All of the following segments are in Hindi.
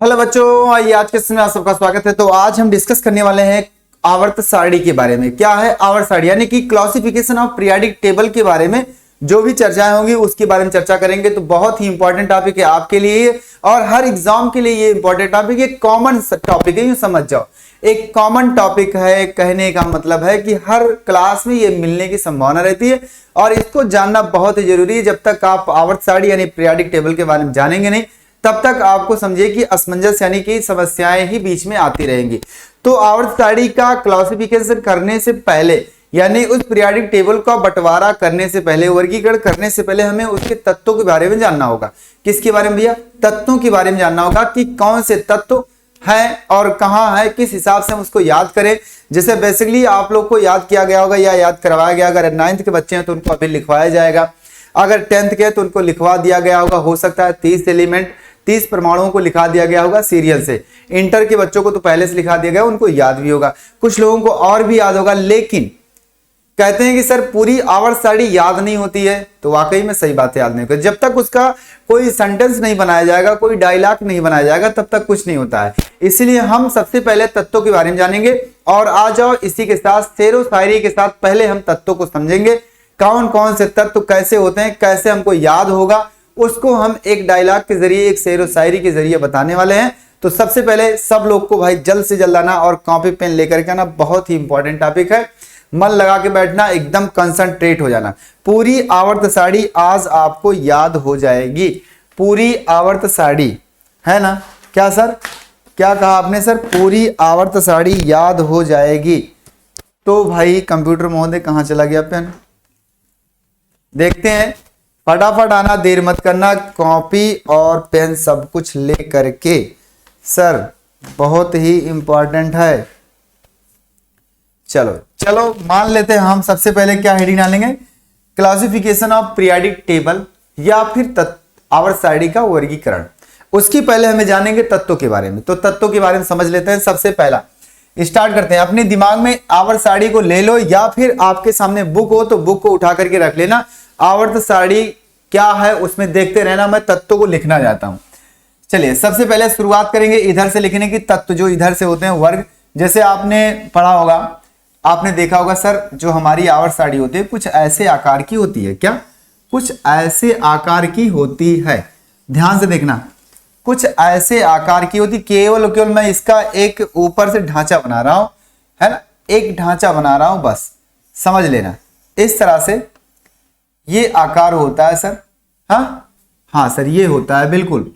हेलो बच्चों, आइए आज के समय आप सबका स्वागत है। तो आज हम डिस्कस करने वाले हैं आवर्त सारणी के बारे में। क्या है आवर्त सारणी? यानी कि क्लासिफिकेशन ऑफ पीरियोडिक टेबल के बारे में जो भी चर्चाएं होंगी उसके बारे में चर्चा करेंगे। तो बहुत ही इंपॉर्टेंट टॉपिक है आपके लिए और हर एग्जाम के लिए ये इंपॉर्टेंट टॉपिक है, कॉमन टॉपिक है, यूं समझ जाओ। एक कॉमन टॉपिक है, कहने का मतलब है कि हर क्लास में ये मिलने की संभावना रहती है और इसको जानना बहुत ही जरूरी है। जब तक आप आवर्त सारणी यानी पीरियोडिक टेबल के बारे में जानेंगे नहीं तब तक आपको समझिए कि असमंजस यानी कि समस्याएं ही बीच में आती रहेंगी। तो आवर्त सारणी का क्लासिफिकेशन करने से पहले यानी उस पीरियोडिक टेबल का बंटवारा करने से पहले, वर्गीकरण करने से पहले हमें उसके तत्वों के बारे में जानना होगा। किसके बारे में भैया? तत्वों के बारे में जानना होगा कि कौन से तत्व है और कहाँ है, किस हिसाब से हम उसको याद करें। जैसे बेसिकली आप लोग को याद किया गया होगा या याद करवाया गया, अगर 9th के बच्चे हैं तो उनको अभी लिखवाया जाएगा, अगर 10th के तो उनको लिखवा दिया गया होगा। हो सकता है 30 एलिमेंट 30 परमाणुओं को लिखा दिया गया होगा सीरियल से। इंटर के बच्चों को तो पहले से लिखा दिया गया, उनको याद भी होगा, कुछ लोगों को और भी याद होगा। लेकिन कहते हैं कि सर पूरी आवर्त सारणी याद नहीं होती है, तो वाकई में सही बात है, याद नहीं होती। जब तक उसका कोई सेंटेंस नहीं बनाया जाएगा, कोई डायलॉग नहीं बनाया जाएगा, तब तक कुछ नहीं होता है। इसलिए हम सबसे पहले तत्वों के बारे में जानेंगे और आ जाओ इसी के साथ शेरो शायरी के साथ पहले हम तत्वों को समझेंगे। कौन कौन से तत्व कैसे होते हैं, कैसे हमको याद होगा, उसको हम एक डायलॉग के जरिए, एक शेरो शायरी के जरिए बताने वाले हैं। तो सबसे पहले सब लोग को भाई जल्द से जल्द आना और कॉपी पेन लेकर के आना, बहुत ही इंपॉर्टेंट टॉपिक है। मन लगा के बैठना, एकदम कंसंट्रेट हो जाना। पूरी आवर्त सारणी आज आपको याद हो जाएगी, पूरी आवर्त सारणी, है ना? क्या सर, क्या कहा आपने सर? पूरी आवर्त सारणी याद हो जाएगी। तो भाई कंप्यूटर महोदय कहां चला गया पेन? देखते हैं, फटाफट आना, देर मत करना, कॉपी और पेन सब कुछ ले करके। सर बहुत ही इंपॉर्टेंट है। चलो चलो मान लेते हैं हम सबसे पहले क्या हेडिंग डालेंगे? क्लासिफिकेशन ऑफ पीरियोडिक टेबल या फिर आवर्त सारणी का वर्गीकरण। उसकी पहले हमें जानेंगे तत्वों के बारे में। तो तत्वों के बारे में समझ लेते हैं। सबसे पहला स्टार्ट करते हैं। अपने दिमाग में आवर्त सारणी को ले लो या फिर आपके सामने बुक हो तो बुक को उठा करके रख लेना। आवर्त सारणी क्या है उसमें देखते रहना, मैं तत्वों को लिखना चाहता हूं। चलिए सबसे पहले शुरुआत करेंगे इधर से लिखने की। तत्व जो इधर से होते हैं वर्ग, जैसे आपने पढ़ा होगा, आपने देखा होगा सर जो हमारी आवर्त सारणी होती है कुछ ऐसे आकार की होती है। क्या? कुछ ऐसे आकार की होती है, ध्यान से देखना, कुछ ऐसे आकार की होती। केवल मैं इसका एक ऊपर से ढांचा बना रहा हूं, है ना, एक ढांचा बना रहा हूं, बस समझ लेना। इस तरह से ये आकार होता है सर। हाँ सर ये होता है बिल्कुल।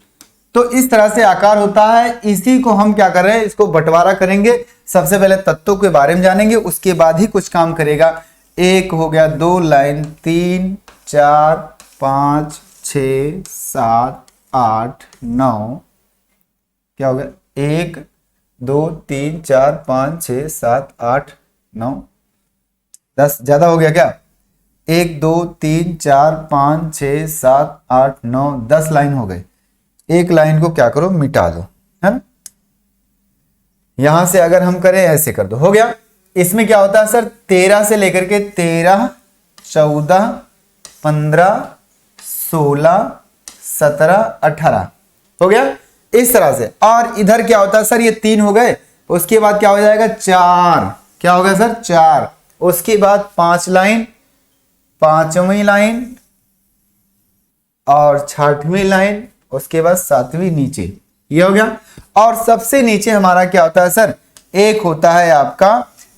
तो इस तरह से आकार होता है। इसी को हम क्या कर रहे हैं, इसको बंटवारा करेंगे। सबसे पहले तत्वों के बारे में जानेंगे, उसके बाद ही कुछ काम करेगा। 1 हो गया, 2 लाइन, 3 4 5 6 7 8 9, क्या हो गया? 1 2 3 4 5 6 7 8 9 10, ज्यादा हो गया क्या? 1 2 3 4 5 6 7 8 9 10 लाइन हो गए। एक लाइन को क्या करो, मिटा दो, है ना। यहां से अगर हम करें ऐसे कर दो, हो गया। इसमें क्या होता है सर, 13 से लेकर के 13 14 15 16 17 18 हो गया इस तरह से। और इधर क्या होता है सर, ये 3 हो गए, उसके बाद क्या हो जाएगा 4, क्या हो गया सर 4, उसके बाद 5 लाइन, 5वीं लाइन और 6वीं लाइन, उसके बाद 7वीं नीचे, ये हो गया। और सबसे नीचे हमारा क्या होता है सर, एक होता है आपका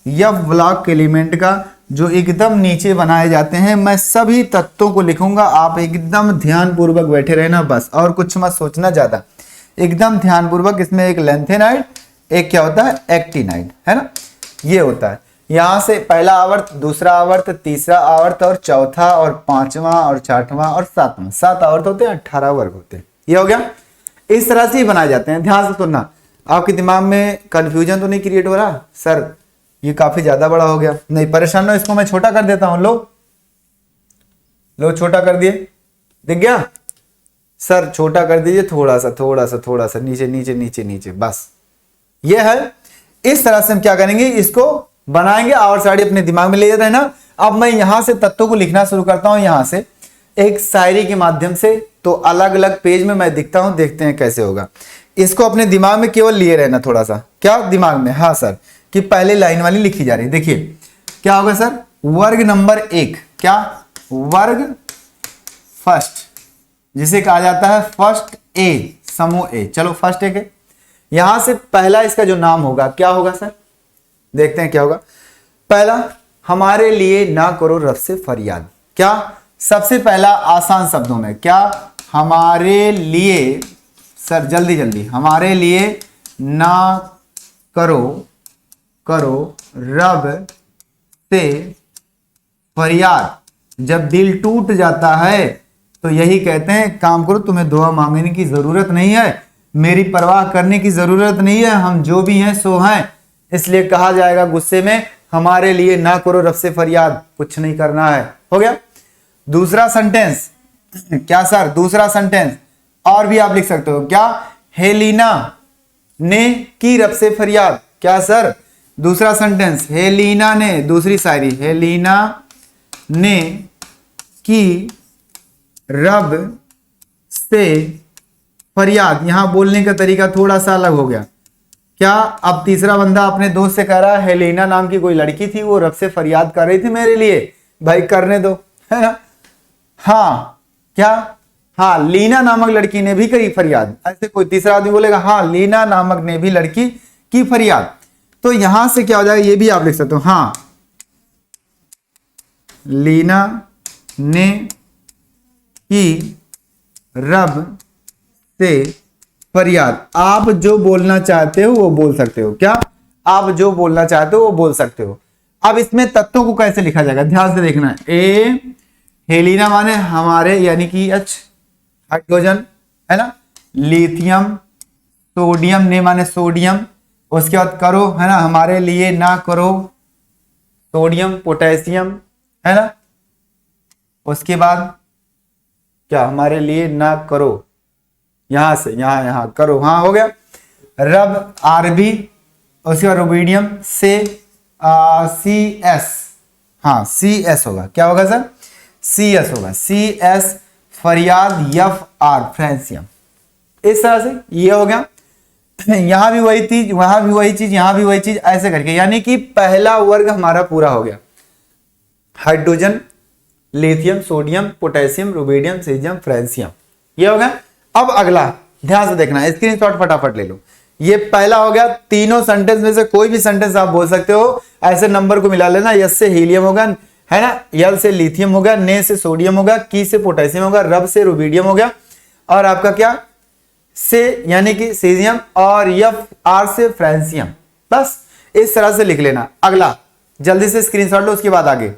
एफ ब्लॉक एलिमेंट का, जो एकदम नीचे बनाए जाते हैं। मैं सभी तत्वों को लिखूंगा, आप एकदम ध्यानपूर्वक बैठे रहना बस, और कुछ मत सोचना ज्यादा, एकदम ध्यानपूर्वक। इसमें एक लेंथेनाइड, एक क्या होता है एक्टिनाइड, है ना, ये होता है। यहां से पहला आवर्त, दूसरा आवर्त, तीसरा आवर्त और चौथा और 5वां और 6वां और 7वां, 7 आवर्त होते हैं, 18 वर्ग होते हैं। ये हो गया। इस तरह से ही बनाए जाते हैं। ध्यान से सुनना, आपके दिमाग में कंफ्यूजन तो नहीं क्रिएट हो रहा? सर ये काफी ज्यादा बड़ा हो गया, नहीं परेशान हो, इसको मैं छोटा कर देता हूं। लो छोटा कर दिए, दिख गया सर? छोटा कर दीजिए थोड़ा सा थोड़ा सा थोड़ा सा, नीचे नीचे नीचे नीचे, बस ये है। इस तरह से हम क्या करेंगे, इसको बनाएंगे। आवर्त सारणी अपने दिमाग में ले जाते हैं ना। अब मैं यहां से तत्वों को लिखना शुरू करता हूं, यहां से एक शायरी के माध्यम से। तो अलग अलग पेज में मैं दिखता हूं, देखते हैं कैसे होगा। इसको अपने दिमाग में केवल लिए रहना थोड़ा सा, क्या दिमाग में, हाँ सर, कि पहले लाइन वाली लिखी जा रही है। देखिए क्या होगा सर, वर्ग नंबर 1, क्या वर्ग फर्स्ट, जिसे कहा जाता है फर्स्ट ए, समूह ए। चलो फर्स्ट ए के यहां से पहला इसका जो नाम होगा क्या होगा सर, देखते हैं क्या होगा। पहला, हमारे लिए ना करो रब से फरियाद। क्या, सबसे पहला आसान शब्दों में, क्या, हमारे लिए, सर जल्दी जल्दी, हमारे लिए ना करो रब से फरियाद। जब दिल टूट जाता है तो यही कहते हैं, काम करो, तुम्हें दुआ मांगने की जरूरत नहीं है, मेरी परवाह करने की जरूरत नहीं है, हम जो भी हैं सो हैं। इसलिए कहा जाएगा गुस्से में, हमारे लिए ना करो रब से फरियाद, कुछ नहीं करना है। हो गया। दूसरा सेंटेंस, क्या सर, दूसरा सेंटेंस और भी आप लिख सकते हो, क्या, हेलीना ने की रब से फरियाद। क्या सर, दूसरा सेंटेंस, हेलीना ने, दूसरी शायरी, हेलीना ने की रब से फरियाद। यहां बोलने का तरीका थोड़ा सा अलग हो गया। क्या, अब तीसरा बंदा अपने दोस्त से कह रहा है, हेलीना नाम की कोई लड़की थी, वो रब से फरियाद कर रही थी मेरे लिए, भाई करने दो, है ना। हाँ, क्या, हाँ, लीना नामक लड़की ने भी करी फरियाद। ऐसे कोई तीसरा आदमी बोलेगा, हाँ, लीना नामक ने भी लड़की की फरियाद। तो यहां से क्या हो जाएगा, ये भी आप लिख सकते हो, हाँ, लीना ने की रब से फरियाद। आप जो बोलना चाहते हो वो बोल सकते हो। क्या, आप जो बोलना चाहते हो वो बोल सकते हो। अब इसमें तत्वों को कैसे लिखा जाएगा, ध्यान से देखना। ए, हेलिना माने हमारे, यानी कि H, हाइड्रोजन, है ना। लिथियम, सोडियम, ने माने सोडियम। उसके बाद करो, है ना, हमारे लिए ना करो, सोडियम, पोटेशियम, है ना। उसके बाद क्या, हमारे लिए ना करो, यहां से यहां करो, हाँ हो गया। रब, आरबी, उसके बाद रुबीडियम से CS, हाँ CS होगा, क्या होगा सर, CS होगा, CS, फरियाद, FR, फ्रेंसियम। इस तरह से ये हो गया। यहां भी वही चीज, वहां भी वही चीज, यहां भी वही चीज, ऐसे करके, यानी कि पहला वर्ग हमारा पूरा हो गया। Hydrogen, lithium, sodium, potassium, rubidium, caesium, francium, ये हो गया। अब अगला ध्यान से देखना, स्क्रीनशॉट फटाफट ले लो। ये पहला हो गया। तीनों सेंटेंस में से कोई भी सेंटेंस आप बोल सकते हो, ऐसे नंबर को मिला लेना। यस से हीलियम होगा, है ना, यल से लिथियम होगा, ने से सोडियम होगा, की से पोटेशियम होगा, रब से रुबीडियम होगा, और आपका क्या, से यानी कि सीजियम, और FR से फ्रेंसियम। बस इस तरह से लिख लेना। अगला जल्दी से स्क्रीनशॉट लो, उसके बाद आगे।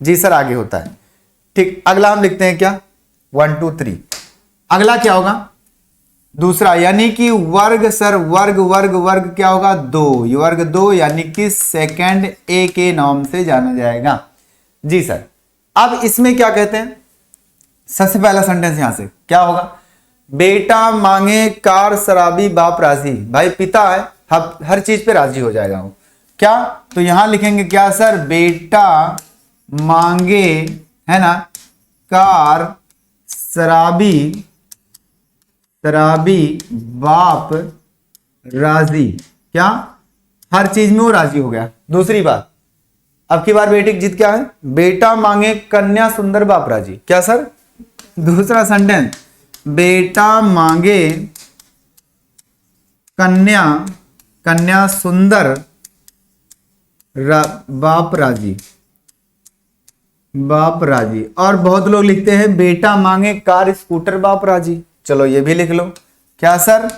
जी सर आगे होता है, ठीक। अगला हम लिखते हैं क्या, 1 2 3। अगला क्या होगा, दूसरा, यानी कि वर्ग सर, वर्ग वर्ग वर्ग क्या होगा, 2, वर्ग 2, यानी कि सेकंड ए के नाम से जाना जाएगा। जी सर। अब इसमें क्या कहते हैं, सबसे पहला सेंटेंस यहां से क्या होगा, बेटा मांगे कार शराबी बाप राजी। भाई पिता है, हर चीज पे राजी हो जाएगा वो। क्या, तो यहां लिखेंगे क्या सर, बेटा मांगे, है ना, कार शराबी बाप राजी। क्या, हर चीज में वो राजी हो गया। दूसरी बात, अब की बार बेटे की जिद क्या है, बेटा मांगे कन्या सुंदर बाप राजी। क्या सर, दूसरा सेंटेंस, बेटा मांगे कन्या सुंदर बाप राजी। और बहुत लोग लिखते हैं बेटा मांगे कार स्कूटर बाप राजी। चलो ये भी लिख लो। क्या सर,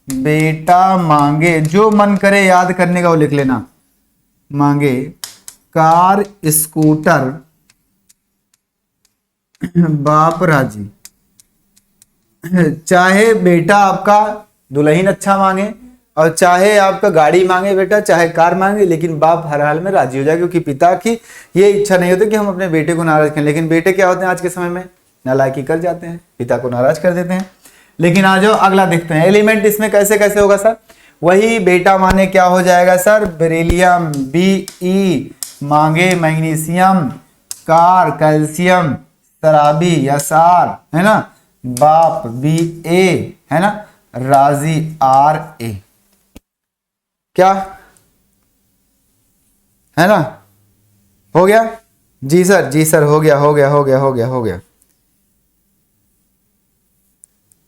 बेटा मांगे, जो मन करे याद करने का वो लिख लेना, मांगे कार स्कूटर बाप राजी। चाहे बेटा आपका दुल्हन अच्छा मांगे और चाहे आपका गाड़ी मांगे बेटा, चाहे कार मांगे, लेकिन बाप हर हाल में राजी हो जाए, क्योंकि पिता की ये इच्छा नहीं होती कि हम अपने बेटे को नाराज करें। लेकिन बेटे क्या होते हैं आज के समय में, नालायकी कर जाते हैं, पिता को नाराज कर देते हैं। लेकिन आ जाओ अगला देखते हैं, एलिमेंट इसमें कैसे कैसे होगा सर। वही बेटा माने क्या हो जाएगा सर, बेरिलियम, Be, मांगे मैग्नीशियम, कार कैल्शियम, शराबी SR, है ना, बाप BA, है ना, राजी, RA, क्या है ना? हो गया जी सर, जी सर, हो गया, हो गया, हो गया, हो गया, हो गया।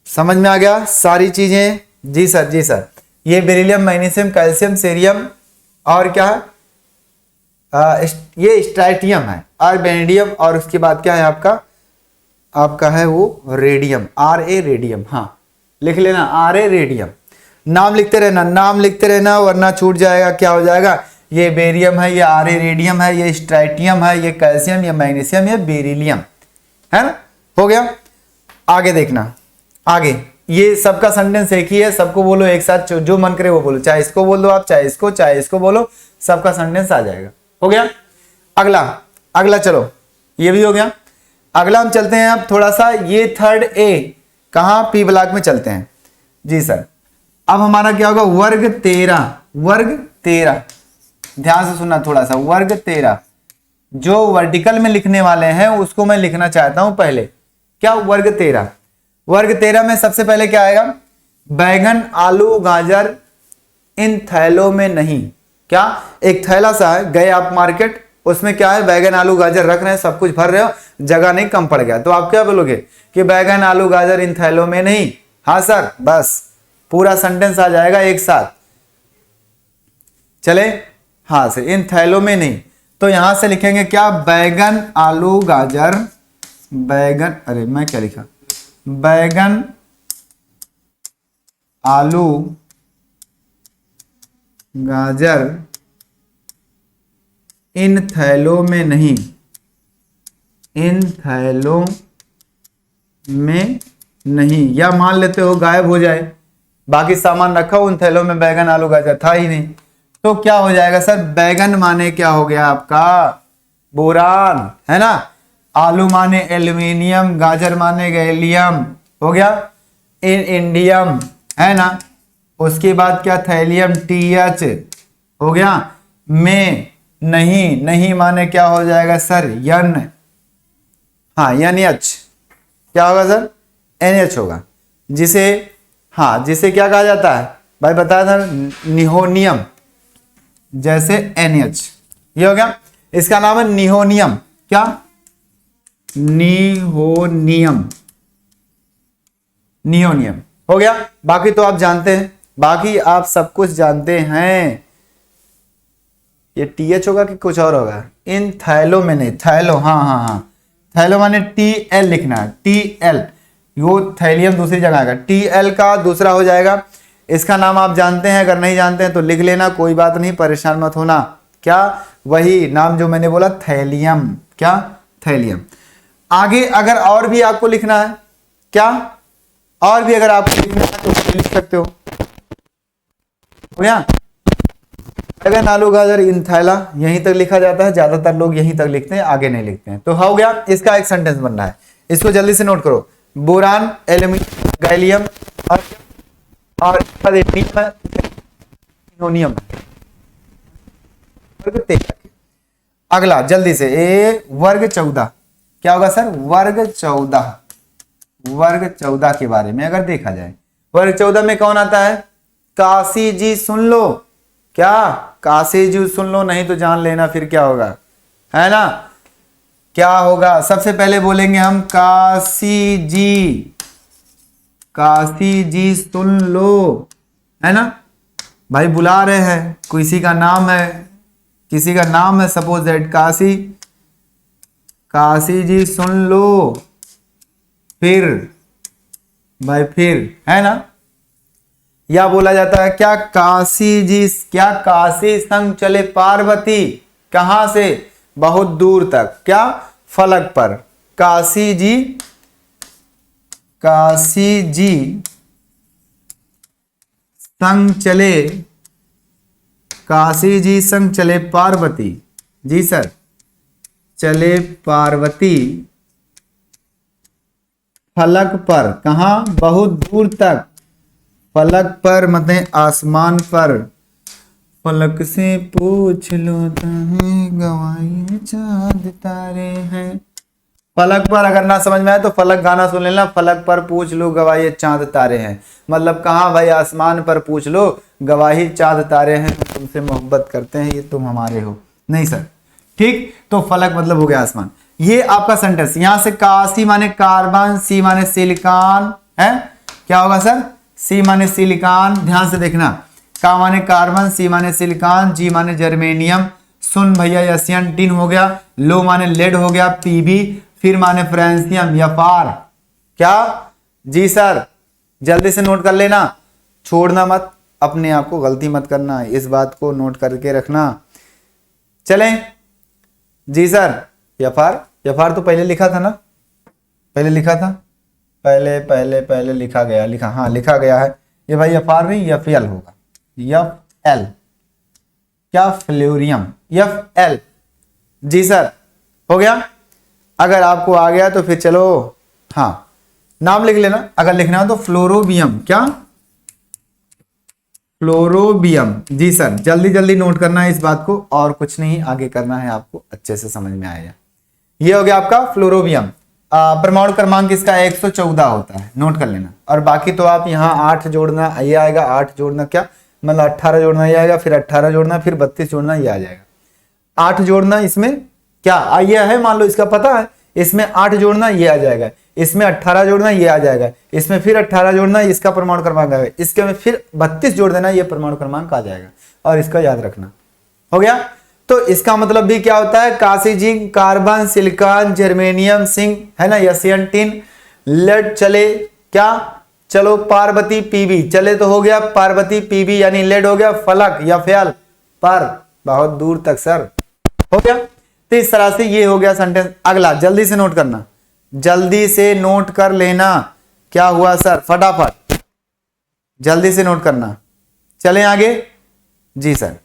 समझ में आ गया सारी चीजें? जी सर, जी सर। ये बेरिलियम, मैग्नीशियम, कैल्शियम, सीरियम और क्या है? ये स्ट्राइटियम है, और बेरिलियम, और उसके बाद क्या है आपका? आपका है वो रेडियम, RA रेडियम। हाँ लिख लेना, RA रेडियम। नाम लिखते रहना, नाम लिखते रहना, वरना छूट जाएगा। क्या हो जाएगा? ये बेरियम है, ये RA रेडियम है, ये स्ट्राइटियम है, ये कैल्शियम, ये मैग्नीशियम, ये बेरिलियम, है ना? हो गया। आगे देखना, आगे ये सबका सेंटेंस एक ही है, सबको बोलो एक साथ, जो मन करे वो बोलो, चाहे इसको बोल दो आप, चाहे इसको, चाहे इसको बोलो, सबका सेंटेंस आ जाएगा। हो गया। अगला, अगला चलो, ये भी हो गया। अगला हम चलते हैं अब थोड़ा सा, ये थर्ड ए, कहां? पी ब्लॉक में चलते हैं। जी सर। अब हमारा क्या होगा? वर्ग 13, वर्ग 13, ध्यान से सुनना थोड़ा सा, वर्ग 13। जो वर्टिकल में लिखने वाले हैं उसको मैं लिखना चाहता हूं पहले। क्या? वर्ग 13। वर्ग 13 में सबसे पहले क्या आएगा? बैगन, आलू, गाजर इन थैलों में नहीं। क्या? एक थैला सा है, गए आप मार्केट, उसमें क्या है? बैगन, आलू, गाजर रख रहे हैं, सब कुछ भर रहे हो, जगह नहीं, कम पड़ गया, तो आप क्या बोलोगे? कि बैगन, आलू, गाजर इन थैलों में नहीं। हाँ सर, बस पूरा सेंटेंस आ जाएगा एक साथ। चले? हाँ सर, इन थैलों में नहीं, तो यहां से लिखेंगे क्या? बैगन, आलू, गाजर, बैगन, अरे मैं क्या लिखा? बैगन, आलू, गाजर इन थैलों में नहीं, इन थैलों में नहीं। या मान लेते हो गायब हो जाए, बाकी सामान रखा हो, उन थैलों में बैगन, आलू, गाजर था ही नहीं, तो क्या हो जाएगा सर? बैगन माने क्या हो गया आपका? बोरान, है ना? आलू माने एल्यूमिनियम, गाजर माने गैलियम, हो गया। इंडियम, है ना? उसके बाद क्या? थैलियम, TH, हो गया। में नहीं, नहीं माने क्या हो जाएगा सर? यन, हाँ NH, क्या होगा सर? NH होगा, जिसे, हाँ जिसे क्या कहा जाता है भाई? बताया था, निहोनियम, जैसे NH, ये हो गया। इसका नाम है निहोनियम। क्या? निहोनियम, नियोनियम, हो गया। बाकी तो आप जानते हैं, बाकी आप सब कुछ जानते हैं। ये TH होगा कि कुछ और होगा? इन थैलों में नहीं, थैलो, हाँ हाँ हाँ, थैलो माने TL लिखना है, TL, वो थैलियम दूसरी जगह आएगा, TL का दूसरा हो जाएगा। इसका नाम आप जानते हैं, अगर नहीं जानते हैं तो लिख लेना, कोई बात नहीं, परेशान मत होना। क्या? वही नाम जो मैंने बोला, थैलियम। क्या? थैलियम। आगे अगर और भी आपको लिखना है, क्या? और भी अगर आपको लिखना है तो लिख सकते हो। हो गया? बैगन, आलू, गाजर इन थैला, यहीं तक लिखा जाता है, ज्यादातर लोग यहीं तक लिखते हैं, आगे नहीं लिखते हैं। तो हो गया, इसका एक सेंटेंस बनना है, इसको जल्दी से नोट करो। बोरान, एल्यूमिनियम, गैलियम और नियोनियम। अगला जल्दी से, वर्ग 14, क्या होगा सर? वर्ग 14, वर्ग 14 के बारे में अगर देखा जाए, वर्ग 14 में कौन आता है? काशी जी, सुन लो। क्या? काशी जी सुन लो, नहीं तो जान लेना फिर क्या होगा, है ना? क्या होगा? सबसे पहले बोलेंगे हम काशी जी, काशी जी सुन लो, है ना? भाई बुला रहे हैं, किसी का नाम है, किसी का नाम है सपोज दैट काशी, काशी जी सुन लो, फिर भाई फिर, है ना? या बोला जाता है क्या? काशी जी, क्या? काशी संग चले पार्वती, कहां से? बहुत दूर तक, क्या? फलक पर। काशी जी, काशी जी संग चले, काशी जी संग चले पार्वती, जी सर, चले पार्वती फलक पर, कहां? बहुत दूर तक, फलक पर मतलब आसमान पर। फलक से पूछ लो गवाए चांद तारे हैं, फलक पर अगर ना समझ में आए तो फलक गाना सुन लेना। फलक पर पूछ लो गवाही चांद तारे हैं, मतलब कहाँ भाई, आसमान पर पूछ लो गवाही चांद तारे हैं, तुमसे मोहब्बत करते हैं ये तुम हमारे हो, नहीं सर। ठीक, तो फलक मतलब हो गया आसमान। ये आपका सेंटेंस, यहां से का सी माने कार्बन, सी माने सिलिकॉन है, क्या होगा सर, सी माने सिलिकॉन, ध्यान से देखना, का माने कार्बन, सी माने सिलिकॉन, जी माने जर्मेनियम, सुन भैया एशियन टिन हो गया, लो माने लेड हो गया, पीबी, फिर माने फ्रांसियम या फार, क्या जी सर, जल्दी से नोट कर लेना, छोड़ना मत, अपने आप को गलती मत करना, इस बात को नोट करके रखना। चलें जी सर, यफार तो पहले लिखा था ना, पहले लिखा था, पहले लिखा गया, हाँ लिखा गया है ये भाई, यफार नहीं एफ एल होगा, एफ एल, क्या फ्लोरियम, एफ एल, जी सर हो गया। अगर आपको आ गया तो फिर चलो, हाँ नाम लिख लेना, अगर लिखना हो तो फ्लोरोबियम, क्या फ्लोरोबियम, जी सर, जल्दी जल्दी नोट करना है इस बात को, और कुछ नहीं आगे करना है, आपको अच्छे से समझ में आएगा। ये हो गया आपका फ्लोरोबियम। परमाणु क्रमांक इसका 114 होता है, नोट कर लेना, और बाकी तो आप यहाँ 8 जोड़ना, ये आएगा 8 जोड़ना, क्या मतलब 18 जोड़ना ये आएगा, फिर 18 जोड़ना, फिर 32 जोड़ना ये आ जाएगा, 8 जोड़ना, इसमें क्या आइए है, मान लो इसका पता है, इसमें 8 जोड़ना ये आ जाएगा, इसमें 18 जोड़ना ये आ जाएगा, इसमें फिर 18 जोड़ना इसका परमाणु क्रमांक आएगा, इसके में फिर 32 जोड़ देना ये परमाणु क्रमांक आ जाएगा, और इसका याद रखना। हो गया, तो इसका मतलब भी क्या होता है, कांसी, zinc, carbon, silicon, germanium, zinc है ना, एशियन टिन, लेड, चले क्या, चलो पार्वती, पीबी, चले तो हो गया, पार्वती, पीबी यानी लेड हो गया, फलक या फ्याल पर, बहुत दूर तक सर, हो गया। तो इस तरह से ये हो गया सेंटेंस। अगला जल्दी से नोट करना, जल्दी से नोट कर लेना, क्या हुआ सर, फटाफट जल्दी से नोट करना। चलें आगे जी सर,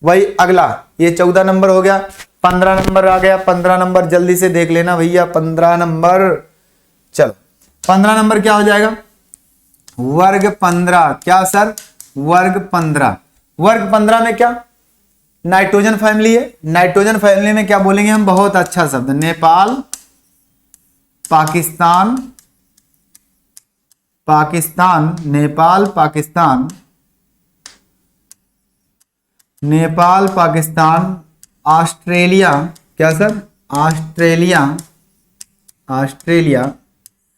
वही अगला, ये 14 नंबर हो गया, 15 नंबर आ गया, 15 नंबर जल्दी से देख लेना भैया, 15 नंबर, चलो 15 नंबर क्या हो जाएगा, वर्ग 15, क्या सर, वर्ग 15, वर्ग 15 में क्या, नाइट्रोजन फैमिली है, नाइट्रोजन फैमिली में क्या बोलेंगे हम, बहुत अच्छा शब्द, नेपाल, पाकिस्तान, नेपाल, पाकिस्तान, नेपाल, पाकिस्तान, ऑस्ट्रेलिया, क्या सर, ऑस्ट्रेलिया,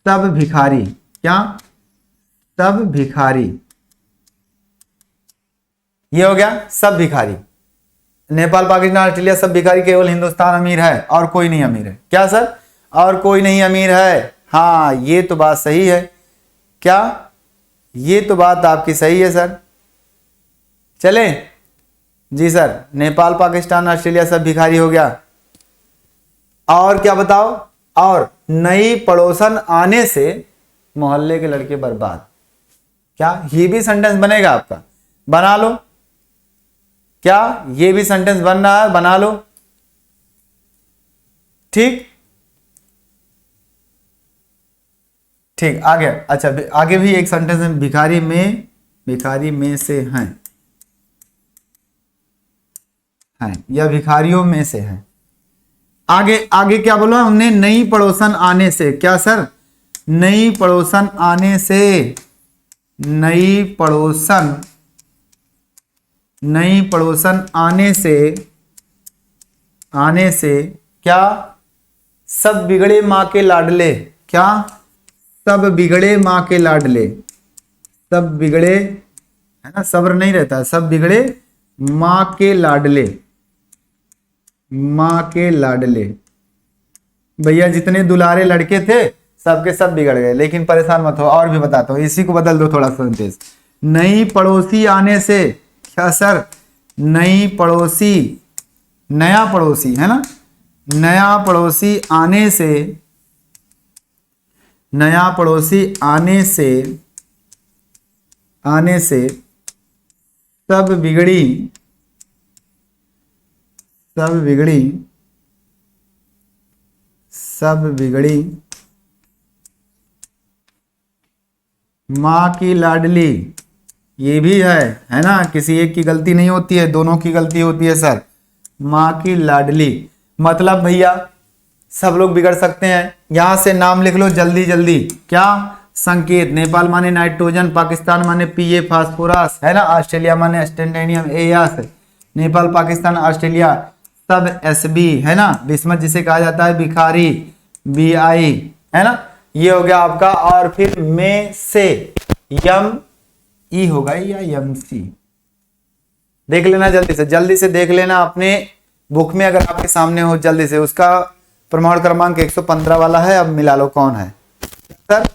सब भिखारी, क्या, सब भिखारी, ये हो गया सब भिखारी, नेपाल, पाकिस्तान, ऑस्ट्रेलिया सब भिखारी, केवल हिंदुस्तान अमीर है और कोई नहीं अमीर है, क्या सर, और कोई नहीं अमीर है, हाँ ये तो बात सही है, क्या ये तो बात आपकी सही है सर। चले जी सर, नेपाल, पाकिस्तान, ऑस्ट्रेलिया सब भिखारी हो गया, और क्या बताओ, और नई पड़ोसन आने से मोहल्ले के लड़के बर्बाद, क्या ये भी सेंटेंस बनेगा आपका, बना लो, क्या ये भी सेंटेंस बन रहा है, बना लो, ठीक ठीक, आगे अच्छा, आगे भी एक सेंटेंस है, भिखारी में से हैं, या भिखारियों में से हैं। आगे आगे क्या बोला हमने, नई पड़ोसन आने से, क्या सर, नई पड़ोसन आने से, नई पड़ोसन आने से क्या, सब बिगड़े माँ के लाडले, क्या, सब बिगड़े माँ के लाडले, सब बिगड़े है ना, सब्र नहीं रहता, सब बिगड़े माँ के लाडले, माँ के लाडले, भैया जितने दुलारे लड़के थे सबके सब बिगड़ गए, लेकिन परेशान मत हो, और भी बताता हूँ, इसी को बदल दो थोड़ा सेंटेंस, नई पड़ोसी आने से, क्या सर, नई पड़ोसी, नया पड़ोसी है ना, नया पड़ोसी आने से, नया पड़ोसी आने से सब बिगड़ी माँ की लाडली, ये भी है ना, किसी एक की गलती नहीं होती है, दोनों की गलती होती है सर, माँ की लाडली, मतलब भैया सब लोग बिगड़ सकते हैं। यहां से नाम लिख लो जल्दी जल्दी। क्या? संकेत। नेपाल माने नाइट्रोजन, पाकिस्तान माने पीए फास्फोरस, है ना। ऑस्ट्रेलिया माने स्टैंडेनियम एस। नेपाल, पाकिस्तान, ऑस्ट्रेलिया सब एसबी, है ना। बिस्मत जिसे कहा जाता है भिखारी, बीआई, है ना। ये हो गया आपका। और फिर में से यम ई होगा या यम सी, देख लेना जल्दी से देख लेना अपने बुक में, अगर आपके सामने हो जल्दी से। उसका प्रमाण क्रमांक 115 वाला है। अब मिला लो कौन है सर।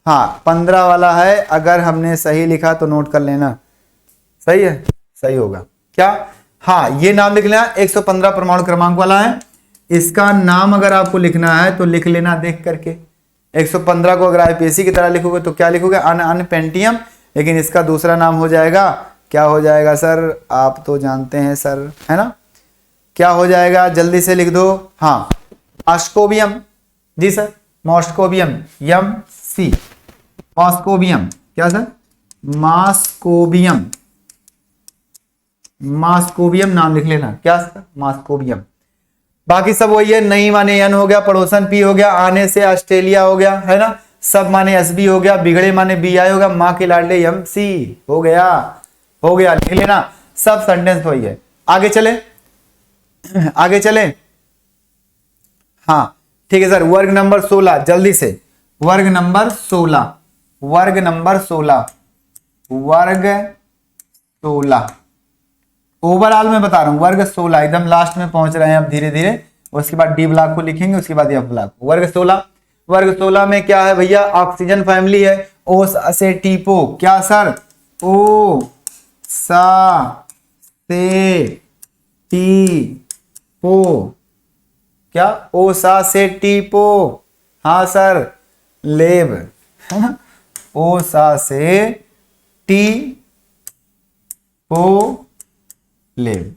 हाँ 15 वाला है। अगर हमने सही लिखा तो नोट कर लेना। सही है, सही होगा क्या? हाँ ये नाम लिख लेना, 115 प्रमाण क्रमांक वाला है। इसका नाम अगर आपको लिखना है तो लिख लेना देख करके। 115 को अगर आईपीएससी की तरह लिखोगे तो क्या लिखोगे? अन पेंटियम। लेकिन इसका दूसरा नाम हो जाएगा, क्या हो जाएगा सर? आप तो जानते हैं सर, है ना। क्या हो जाएगा? जल्दी से लिख दो। हाँ मॉस्कोबियम। जी सर, मॉस्कोबियम, यम सी, मॉस्कोबियम। क्या सर? मॉस्कोबियम, मॉस्कोबियम नाम लिख लेना। क्या सर? मॉस्कोबियम। बाकी सब वही है। नहीं माने एन हो गया, पड़ोसन पी हो गया, आने से ऑस्ट्रेलिया हो गया, है ना। सब माने एसबी हो गया, बिगड़े माने बीआई हो गया, माँ के लाडले एम सी हो गया। हो गया, लिख लेना। सब सेंटेंस वही है। आगे चले, आगे चले। हाँ ठीक है सर। वर्ग नंबर 16 जल्दी से। वर्ग नंबर 16, वर्ग नंबर 16, वर्ग 16 ओवरऑल में बता रहा हूं। वर्ग 16 एकदम लास्ट में पहुंच रहे हैं अब धीरे धीरे। उसके बाद डी ब्लॉक को लिखेंगे, उसके बाद एफ ब्लॉक। वर्ग 16, वर्ग 16 में क्या है भैया? ऑक्सीजन फैमिली है। ओ से टीपो। क्या सर? ओ सा से टी पो। क्या? ओ सा से टी पो। हाँ सर, लेब, है ना। ओ सा से टी पो लेब।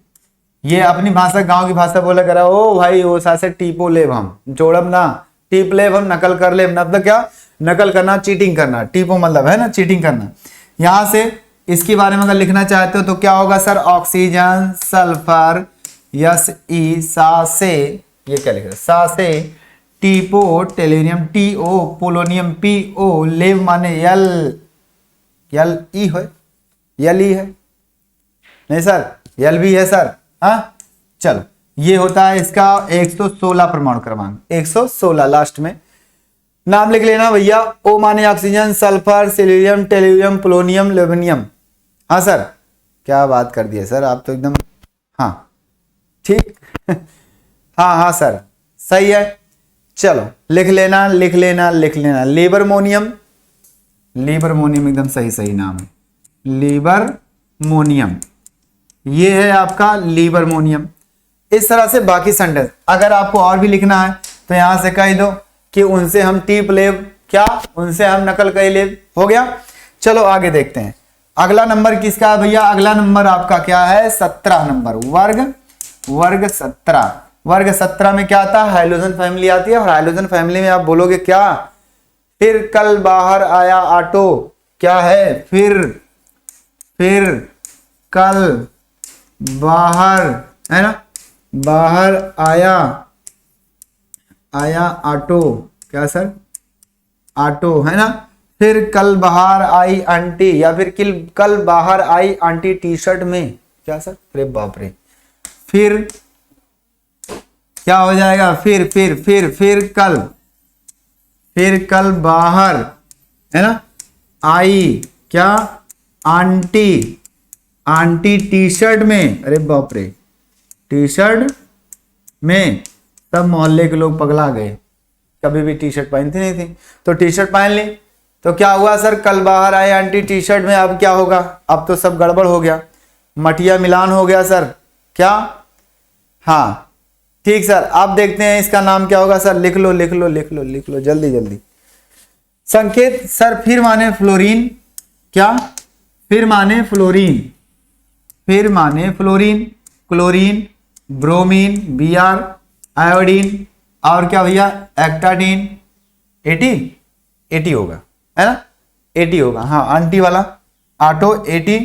ये अपनी भाषा, गांव की भाषा बोला करा। ओ भाई ओ सा से टीपो लेब, हम जोड़ब ना, टीप लेब, हम नकल कर लेब। मतलब क्या? नकल करना, चीटिंग करना। टीपो मतलब है ना चीटिंग करना। यहां से इसके बारे में अगर लिखना चाहते हो तो क्या होगा sir? Oxygen, sulphur, S E, सा से, ये क्या लिख रहा है? सा से टीपो, tellurium T O, polonium P O, लेब माने यल, यल ई है, यल ई है नहीं सर, यल भी है सर। हाँ चलो, ये होता है इसका 116 प्रमाण क्रमांक। 116 लास्ट में नाम लिख लेना भैया। ओ माने oxygen, sulphur, selenium, tellurium, polonium, लेवेनियम। हाँ सर, क्या बात कर दिए सर आप तो एकदम। हाँ ठीक हाँ हाँ सर सही है। चलो लिख लेना लिख लेना लिख लेना। लिबरमोनियम, लिबरमोनियम एकदम सही सही नाम है, लिबरमोनियम। ये है आपका लिबरमोनियम। इस तरह से बाकी सेंटेंस अगर आपको और भी लिखना है तो यहां से कह दो कि उनसे हम टीप लेब। क्या? उनसे हम नकल कर लेब। हो गया। चलो आगे देखते हैं। अगला नंबर किसका है भैया? अगला नंबर आपका क्या है? 17 नंबर। वर्ग 17। वर्ग 17 में क्या आता है? हाइड्रोजन फैमिली आती है। और हाइड्रोजन फैमिली में आप बोलोगे क्या? फिर कल बाहर आया ऑटो। क्या है? फिर कल बाहर, है ना, बाहर आया ऑटो। क्या सर? ऑटो, है ना। फिर कल बाहर आई आंटी, या फिर कल बाहर आई आंटी टी शर्ट में। क्या सर? अरे बाप रे। फिर क्या हो जाएगा? फिर कल बाहर, है ना, आई क्या? आंटी टी शर्ट में। अरे बाप रे, टी शर्ट में। सब मोहल्ले के लोग पगला गए, कभी भी टी शर्ट पहनती नहीं थी तो टी शर्ट पहन ली। तो क्या हुआ सर? कल बाहर आए आंटी टी शर्ट में। अब क्या होगा? अब तो सब गड़बड़ हो गया, मटिया मिलान हो गया सर। क्या? हाँ ठीक सर। अब देखते हैं इसका नाम क्या होगा सर। लिख लो लिख लो लिख लो लिख लो जल्दी जल्दी। संकेत सर, फिर माने फ्लोरीन। क्या? फिर माने फ्लोरीन, फिर माने fluorine, chlorine, bromine, Br, iodine, और क्या भैया? एक्टाडीन। 80 होगा, है ना, 80 होगा। हाँ आंटी वाला ऑटो 80।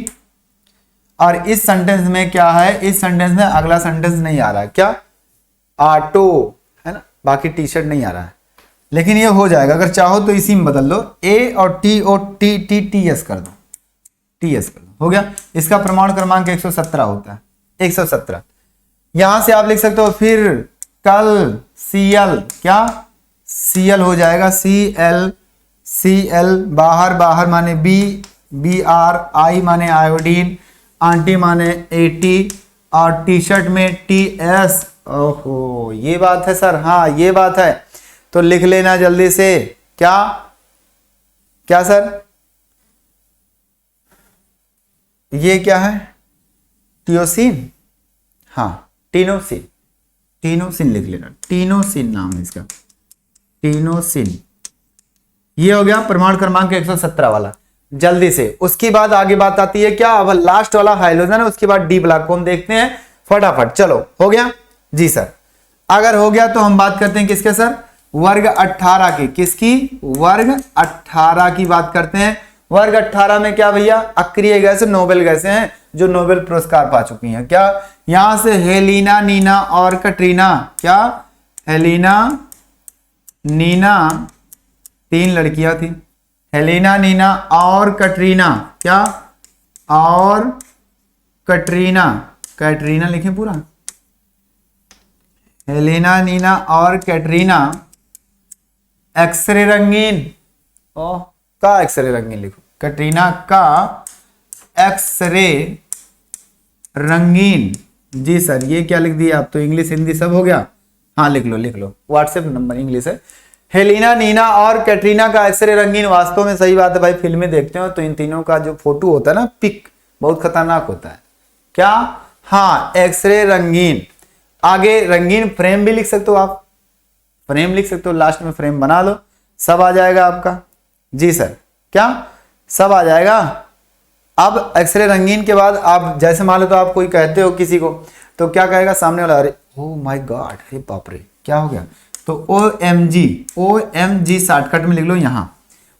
और इस सेंटेंस में क्या है? इस सेंटेंस में अगला सेंटेंस नहीं आ रहा है। क्या? ऑटो, है ना, बाकी टी शर्ट नहीं आ रहा है, लेकिन ये हो जाएगा। अगर चाहो तो इसी में बदल दो, ए और T O T T T S कर दो, टी एस कर दो, हो गया। इसका प्रमाण क्रमांक 117 होता है, 117। यहां से आप लिख सकते हो फिर कल सीएल, क्या सीएल हो जाएगा, सीएल, सीएल बाहर, बाहर माने बी, बी आर, आई माने आयोडीन, आंटी माने एटी, और टी शर्ट में टी एस। ओहो ये बात है सर, हाँ ये बात है, तो लिख लेना जल्दी से। क्या क्या सर, ये क्या है, टियोसिन, हाँ टीनोसिन, टीनोसिन लिख लेना, टीनोसिन नाम है इसका, टीनोसिन। ये हो गया प्रमाण क्रमांक 117 वाला। जल्दी से उसके बाद आगे बात आती है क्या, अब लास्ट वाला हाइड्रोजन है, उसके बाद डी ब्लॉक को हम देखते हैं फटाफट। चलो हो गया जी सर। अगर हो गया तो हम बात करते हैं किसके सर, वर्ग 18 की। किसकी, वर्ग 18 की बात करते हैं। वर्ग 18 में क्या भैया, अक्रिय गैसें, नोबेल गैसें हैं जो नोबेल पुरस्कार पा चुकी हैं। क्या, यहां से हेलिना, नीना और कटरीना, क्या हेलिना, नीना, 3 लड़कियां थी, हेलिना, नीना और कटरीना, क्या और कटरीना, कैटरीना लिखें पूरा, हेलिना, नीना और कैटरीना एक्सरे रंगीन, ओ का एक्सरे रंगीन लिखो, कटरीना का एक्सरे रंगीन। जी सर, ये क्या लिख दिया आप, तो इंग्लिश हिंदी सब हो गया, हाँ लिख लो लिख लो, व्हाट्सएप नंबर इंग्लिश है। हेलिना, नीना और कैटरीना का एक्सरे रंगीन, वास्तव में सही बात है भाई, फिल्में देखते हो तो इन तीनों का जो फोटो होता है ना, पिक बहुत खतरनाक होता है। क्या, हाँ एक्सरे रंगीन। आगे रंगीन फ्रेम भी लिख सकते हो आप, फ्रेम लिख सकते हो, लास्ट में फ्रेम बना लो, सब आ जाएगा आपका। जी सर, क्या सब आ जाएगा। अब एक्सरे रंगीन के बाद आप जैसे मान लो तो आप कोई कहते हो किसी को, तो क्या कहेगा सामने वाला, अरे ओ माय गॉड, हे बाप रे क्या हो गया, तो OMG, OMG शॉर्टकट में लिख लो यहां,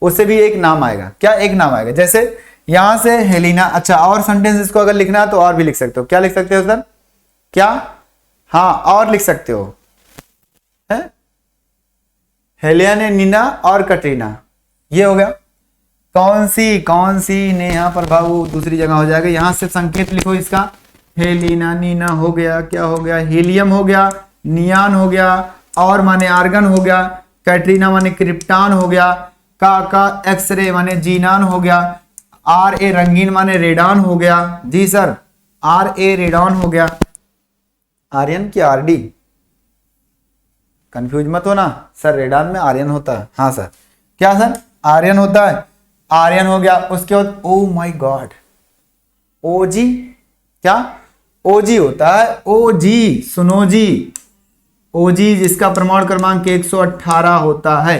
उससे भी एक नाम आएगा। क्या एक नाम आएगा, जैसे यहां से हेलिना। अच्छा, और सेंटेंस इसको अगर लिखना है तो और भी लिख सकते हो, क्या लिख सकते हो सर, क्या, हाँ और लिख सकते हो, है हेलिना, नीना और कटरीना, ये हो गया। कौन सी नेहा प्रभाऊ दूसरी जगह हो जाएगा, यहां से संकेत लिखो इसका, हेलिना, नीना हो गया, क्या हो गया, हीलियम हो गया, नियान हो गया, और माने आर्गन हो गया, कैटरीना माने क्रिप्टान हो गया, का एक्सरे माने जीनान हो गया, RA रंगीन माने रेडान हो गया। जी सर, RA रेडान हो गया, आर्यन की RD, कंफ्यूज मत होना सर, रेडान में आर्यन होता है, हाँ सर, क्या सर आर्यन होता है, आर्यन हो गया। उसके बाद ओ माय गॉड, OG, क्या OG होता है, OG सुनो जी, OG जिसका प्रमाण क्रमांक 118 होता है।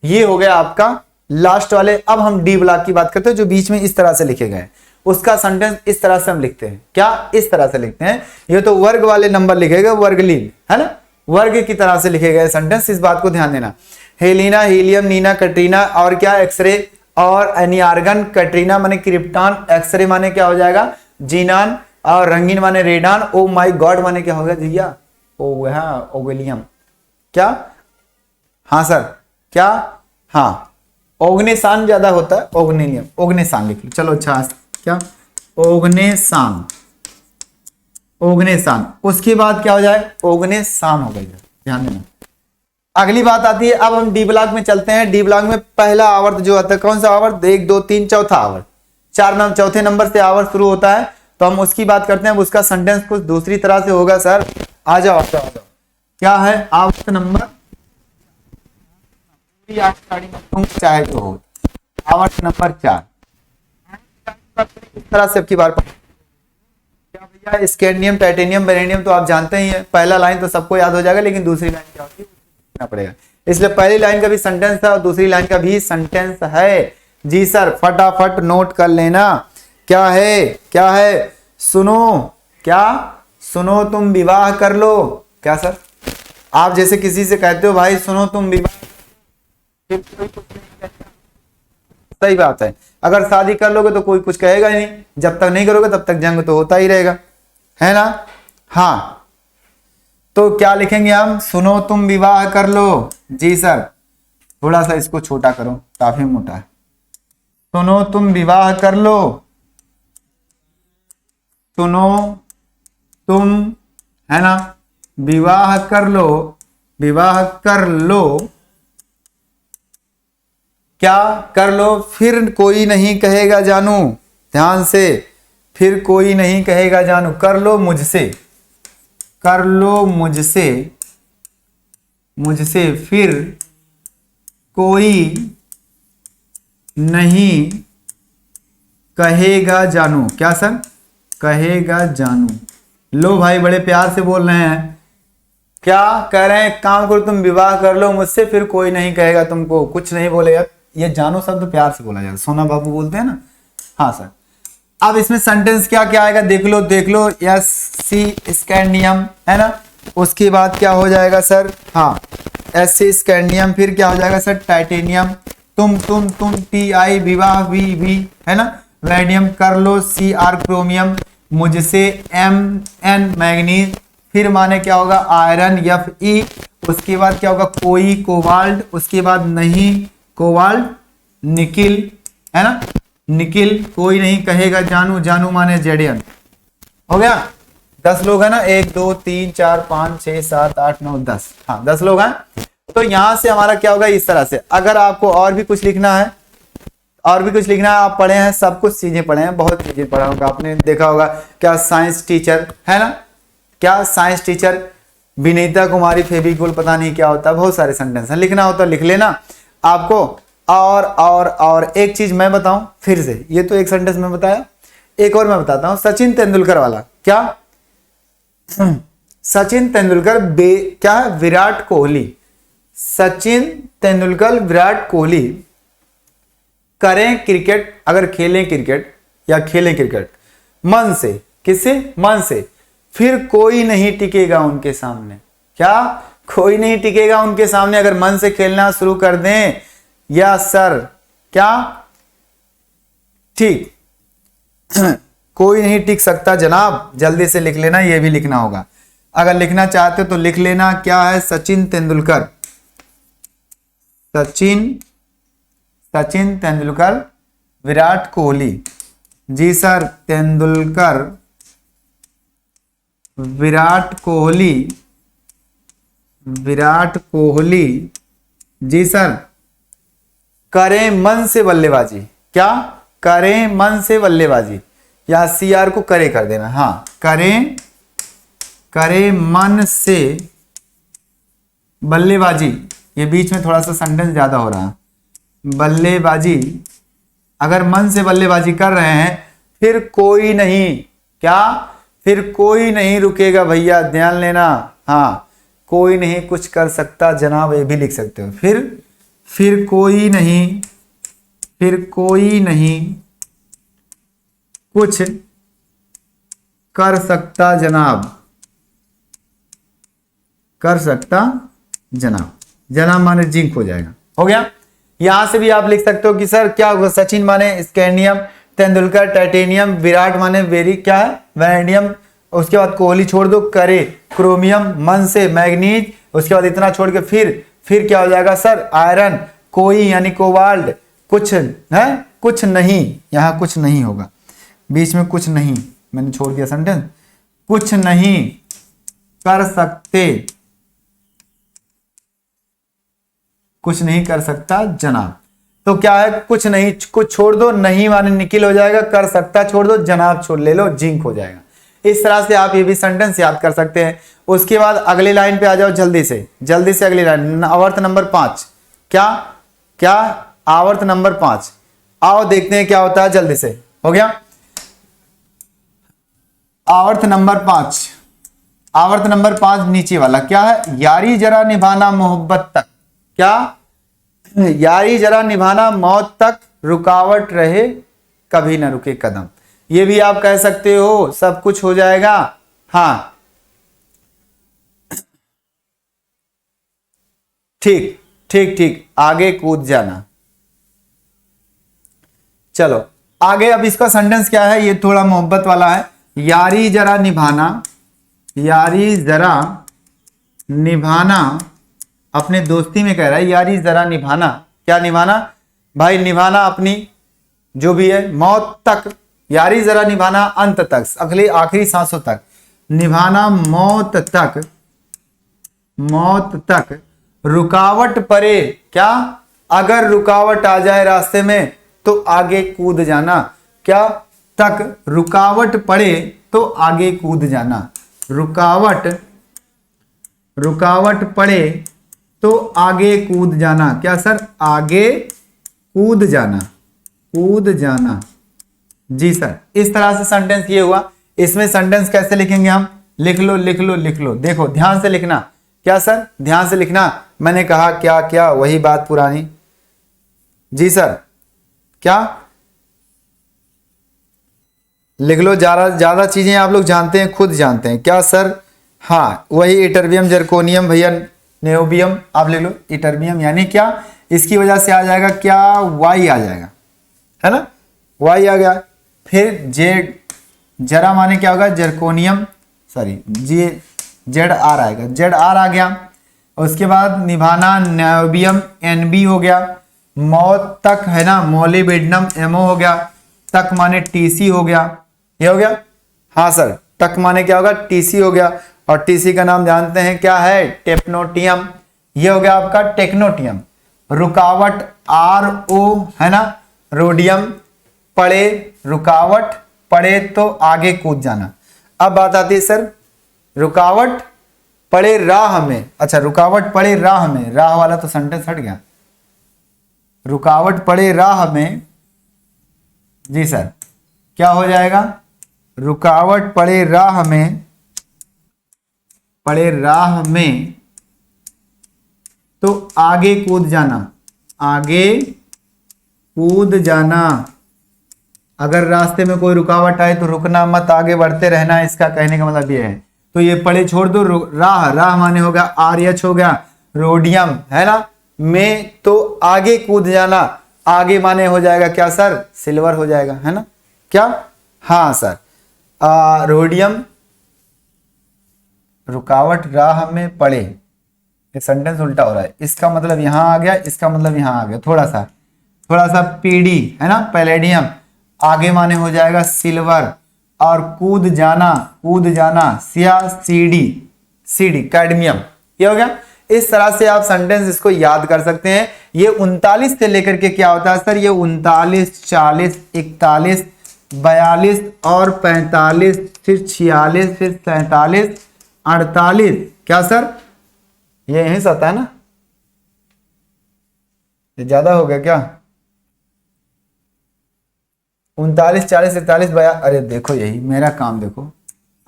ये हो गया आपका लास्ट वाले। अब हम डी ब्लॉक की बात करते हैं, जो बीच में इस तरह से लिखे गए, उसका सेंटेंस इस तरह से हम लिखते हैं, क्या इस तरह से लिखते हैं, ये तो वर्ग वाले नंबर लिखेगा, वर्गलीन है ना, वर्ग की तरह से लिखे गए सेंटेंस, इस बात को ध्यान देना। हेलिना, हीलियम, नीना, कटरीना और क्या एक्सरे, और एनिआर्गन, कटरीना माने क्रिप्टान, एक्सरे माने क्या हो जाएगा जीनान, और रंगीन माने रेडान, ओ माय गॉड माने क्या होगा भैया, ओवेलियम, क्या, हाँ सर, क्या, हाँ ओग्नेसान ज्यादा होता है, ओग्नेलियम, ओग्नेसान लिख लो, चलो अच्छा, क्या ओग्नेसान, ओग्नेसान। उसके बाद क्या हो जाए, ओग्नेसान हो गई, ध्यान देना। अगली बात आती है, अब हम डी ब्लॉक में चलते हैं। डी ब्लॉक में पहला आवर्त जो आता है, कौन सा आवर्त, 1 2 3 चौथा आवर्त, 4 नंबर चौथे नंबर से आवर्त शुरू होता है, तो हम उसकी बात करते हैं। उसका सेंटेंस कुछ दूसरी तरह से होगा सर, आ जाओ आ जाओ, क्या है आवर्त नंबर, चाहे तो हो, आवर्त नंबर 4, इस तरह से आपकी बार क्या भैया, स्कैंडियम, टाइटेनियम, बेरेनियम तो आप जानते ही है, पहला लाइन तो सबको याद हो जाएगा, लेकिन दूसरी लाइन क्या होती है पड़ेगा, इसलिए पहली लाइन का भी सेंटेंस था और दूसरी लाइन का भी सेंटेंस है। जी सर, फटाफट नोट कर लेना, क्या है, क्या है, सुनो, क्या सुनो तुम विवाह कर लो, क्या सर, आप जैसे किसी से कहते हो भाई सुनो तुम विवाह, सही बात है, अगर शादी कर लोगे तो कोई कुछ कहेगा ही नहीं, जब तक नहीं करोगे तब तक जंग तो होता ही रहेगा, है ना। हाँ तो क्या लिखेंगे हम, सुनो तुम विवाह कर लो। जी सर, थोड़ा सा इसको छोटा करो, काफी मोटा है। सुनो तुम विवाह कर लो, सुनो तुम, है ना, विवाह कर लो, विवाह कर लो, क्या कर लो, फिर कोई नहीं कहेगा जानू, ध्यान से, फिर कोई नहीं कहेगा जानू, कर लो मुझसे, कर लो मुझसे, मुझसे फिर कोई नहीं कहेगा जानू। क्या सर, कहेगा जानू। लो भाई बड़े प्यार से बोल रहे हैं, क्या कह रहे हैं, काम करो तुम विवाह कर लो मुझसे, फिर कोई नहीं कहेगा तुमको, कुछ नहीं बोलेगा। ये जानू शब्द प्यार से बोला जाता है, सोना बाबू बोलते हैं ना। हाँ सर, अब इसमें सेंटेंस क्या क्या आएगा, देख लो देख लो। यस सी स्कैंडियम, है ना, उसके बाद क्या हो जाएगा सर, हाँ एस सी स्कैंडियम, फिर क्या हो जाएगा सर, टाइटेनियम, तुम टी आई, विवाह वी, है ना, वैडियम, कर लो सी आर, क्रोमियम, मुझसे एम एन, मैग्नीज, फिर माने क्या होगा, आयरन एफ ई, उसके बाद क्या होगा, कोई, कोबाल्ट, उसके बाद नहीं, कोबाल्ट, निकिल, है ना, निकिल, कोई नहीं कहेगा जानू, जानू माने जेडियन। हो गया, 10 लोग है ना, 1 2 3 4 5 6 7 8 9 10, हाँ 10 लोग हैं। तो यहां से हमारा क्या होगा, इस तरह से। अगर आपको और भी कुछ लिखना है, और भी कुछ लिखना है, आप पढ़े हैं, सब कुछ चीजें पढ़े हैं, बहुत चीजें पढ़ा होगा आपने, देखा होगा क्या साइंस टीचर, है ना, क्या साइंस टीचर, विनीता कुमारी फेविकोल, पता नहीं क्या होता है, बहुत सारे सेंटेंस हैं, लिखना होता लिख लेना आपको। और एक चीज मैं बताऊं फिर से, ये तो एक सेंटेंस में बताया, एक और मैं बताता हूं, सचिन तेंदुलकर वाला। क्या सचिन तेंदुलकर क्या है, विराट कोहली, सचिन तेंदुलकर विराट कोहली करें क्रिकेट, अगर खेलें क्रिकेट या खेलें क्रिकेट मन से, किससे, मन से, फिर कोई नहीं टिकेगा उनके सामने। क्या, कोई नहीं टिकेगा उनके सामने, अगर मन से खेलना शुरू कर दें। या सर, क्या, ठीक कोई नहीं टिक सकता जनाब, जल्दी से लिख लेना, ये भी लिखना होगा, अगर लिखना चाहते हो तो लिख लेना। क्या है, सचिन तेंदुलकर, सचिन तेंदुलकर, विराट कोहली। जी सर, तेंदुलकर, विराट कोहली, विराट कोहली, जी सर, करें मन से बल्लेबाजी। क्या, करें मन से बल्लेबाजी, या सी आर को करे कर देना, हाँ करें मन से बल्लेबाजी, ये बीच में थोड़ा सा सेंटेंस ज्यादा हो रहा है, बल्लेबाजी, अगर मन से बल्लेबाजी कर रहे हैं, फिर कोई नहीं, क्या, फिर कोई नहीं रुकेगा भैया, ध्यान लेना, हाँ कोई नहीं कुछ कर सकता जनाब, ये भी लिख सकते हो, फिर कोई नहीं, फिर कोई नहीं कुछ कर सकता जनाब, कर सकता जनाब, जनाब माने जिंक हो जाएगा। हो गया, यहां से भी आप लिख सकते हो कि सर क्या होगा, सचिन माने स्कैंडियम, तेंदुलकर टाइटेनियम, विराट माने वेरी, क्या है, वैंडियम, उसके बाद कोहली छोड़ दो, करे क्रोमियम, मन से मैग्नीज, उसके बाद इतना छोड़ के फिर क्या हो जाएगा सर, आयरन, कोई यानी कोबाल्ट, कुछ है, कुछ नहीं, यहां कुछ नहीं होगा, बीच में कुछ नहीं, मैंने छोड़ दिया सेंटेंस, कुछ नहीं कर सकते, कुछ नहीं कर सकता जनाब। तो क्या है, कुछ नहीं, कुछ छोड़ दो, नहीं माने निकिल हो जाएगा, कर सकता छोड़ दो, जनाब छोड़ ले लो, जिंक हो जाएगा। इस तरह से आप ये भी सेंटेंस याद कर सकते हैं। उसके बाद अगली लाइन पे आ जाओ, जल्दी से अगली लाइन, आवर्त नंबर 5। क्या आवर्त नंबर 5, आओ देखते हैं क्या होता है, जल्दी से। हो गया, आवर्त नंबर 5, आवर्त नंबर 5 नीचे वाला क्या है, यारी जरा निभाना मोहब्बत तक। क्या, यारी जरा निभाना मौत तक, रुकावट रहे कभी ना रुके कदम। ये भी आप कह सकते हो, सब कुछ हो जाएगा, हाँ ठीक, आगे कूद जाना। चलो आगे, अब इसका सेंटेंस क्या है, ये थोड़ा मोहब्बत वाला है, यारी जरा निभाना, यारी जरा निभाना, अपने दोस्ती में कह रहा है यारी जरा निभाना। क्या निभाना भाई? निभाना अपनी जो भी है मौत तक, यारी जरा निभाना अंत तक, अगले आखिरी सांसों तक निभाना, मौत तक, मौत तक। रुकावट पड़े, क्या? अगर रुकावट आ जाए रास्ते में तो आगे कूद जाना। क्या? तक, रुकावट पड़े तो आगे कूद जाना। रुकावट, रुकावट पड़े तो आगे कूद जाना। क्या सर? आगे कूद जाना, कूद जाना। जी सर, इस तरह से सेंटेंस ये हुआ। इसमें सेंटेंस कैसे लिखेंगे हम? लिख लो लिख लो लिख लो, देखो ध्यान से लिखना। क्या सर? ध्यान से लिखना। मैंने कहा क्या क्या, वही बात पुरानी। जी सर, क्या लिख लो? ज्यादा चीजें आप लोग जानते हैं, खुद जानते हैं। क्या सर? हाँ, वही इटर्बियम, जर्कोनियम, भैया नेओबियम आप लिख लो। इटर्बियम यानी क्या? इसकी वजह से आ जाएगा क्या? वाई आ जाएगा, है ना? वाई आ गया। फिर जेड, जरा माने क्या होगा? Zirconium, sorry J Z R आएगा, जेड आर आ गया। उसके बाद निभाना, नेओबियम, एनबी हो गया। मौत तक है ना, मोलिब्डेनम, एमओ हो गया। तक माने टीसी हो गया, ये हो गया। हाँ सर, तक माने क्या होगा? टीसी हो गया। और टीसी का नाम जानते हैं क्या है? टेक्नोटियम। ये हो गया आपका टेक्नोटियम। रुकावट, आर ओ है ना, रोडियम। पड़े, रुकावट पड़े तो आगे कूद जाना। अब बात आती है सर, रुकावट पड़े राह में। अच्छा, रुकावट पड़े राह में, राह वाला तो सेंटेंस हट गया। रुकावट पड़े राह में, जी सर, क्या हो जाएगा? रुकावट पड़े राह में, पड़े राह में तो आगे कूद जाना, आगे कूद जाना। अगर रास्ते में कोई रुकावट आए तो रुकना मत, आगे बढ़ते रहना, इसका कहने का मतलब ये है। तो ये पड़े छोड़ दो, राह, राह माने होगा आर एच हो गया। रोडियम है ना, में तो आगे कूद जाना। आगे माने हो जाएगा क्या सर? सिल्वर हो जाएगा, है ना? क्या? हाँ सर, रोडियम, रुकावट राह में पड़े। ये सेंटेंस उल्टा हो रहा है, इसका मतलब यहां आ गया, इसका मतलब यहां आ गया। थोड़ा सा पीडी है ना, पैलेडियम, आगे माने हो जाएगा सिल्वर। और कूद जाना, कूद जाना, सिया सीडी, सीडी कैडमियम। ये हो गया। इस तरह से आप सेंटेंस इसको याद कर सकते हैं। ये 39 से लेकर के क्या होता है सर? ये 39, 40, 41, 42 और 45, फिर 46, फिर 47, 48। क्या सर? ये यहीं से आता है ना? ये ज्यादा हो गया क्या? 39, 40, 41, 42। अरे देखो, यही मेरा काम देखो,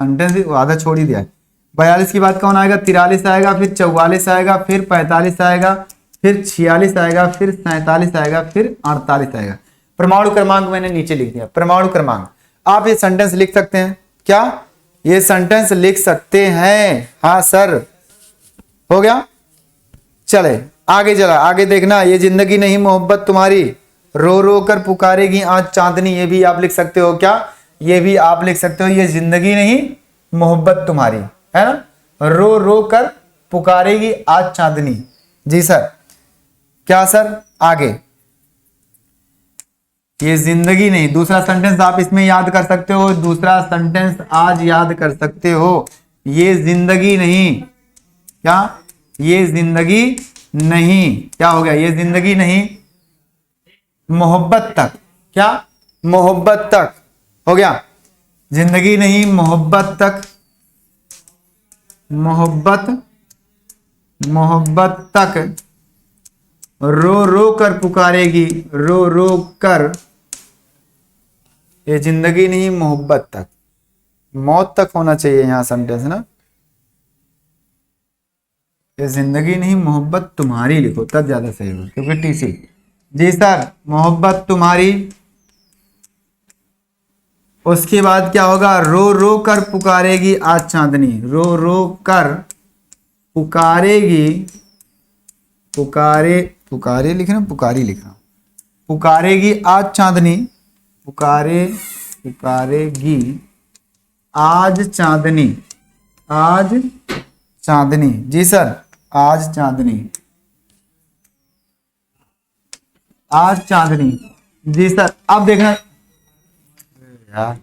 सेंटेंस आधा छोड़ ही दिया है। 42 की बात कौन आएगा? 43 आएगा, फिर 44 आएगा, फिर 45 आएगा, फिर 46 आएगा, फिर 47 आएगा, फिर 48 आएगा। परमाणु क्रमांक मैंने नीचे लिख दिया। परमाणु क्रमांक आप ये सेंटेंस लिख सकते हैं क्या? ये सेंटेंस लिख सकते हैं? हाँ सर, हो गया। चले आगे, चला आगे देखना। ये जिंदगी नहीं मोहब्बत तुम्हारी, रो रो कर पुकारेगी आज चांदनी। ये भी आप लिख सकते हो क्या? ये भी आप लिख सकते हो। ये जिंदगी नहीं मोहब्बत तुम्हारी, है ना, रो रो कर पुकारेगी आज चांदनी। जी सर। क्या सर? आगे ये जिंदगी नहीं, दूसरा सेंटेंस आप इसमें याद कर सकते हो। दूसरा सेंटेंस आज याद कर सकते हो। ये जिंदगी नहीं, क्या? ये जिंदगी नहीं, क्या हो गया? ये जिंदगी नहीं मोहब्बत तक। क्या? मोहब्बत तक हो गया। जिंदगी नहीं मोहब्बत तक, मोहब्बत, मोहब्बत तक रो रो कर पुकारेगी, रो रो कर। ये जिंदगी नहीं मोहब्बत तक, मौत तक होना चाहिए यहां सेंटेंस ना। ये जिंदगी नहीं मोहब्बत तुम्हारी लिखो, तब ज्यादा सही होगा, क्योंकि टीसी। जी सर, मोहब्बत तुम्हारी। उसके बाद क्या होगा? रो रो कर पुकारेगी आज चांदनी, रो रो कर पुकारेगी, पुकारे, पुकारे लिखना, पुकारी लिखना, पुकारेगी आज चांदनी, पुकारे, पुकारेगी आज चांदनी, आज चांदनी, जी सर, आज चांदनी, आज चांदनी, जी सर। अब देखना यार,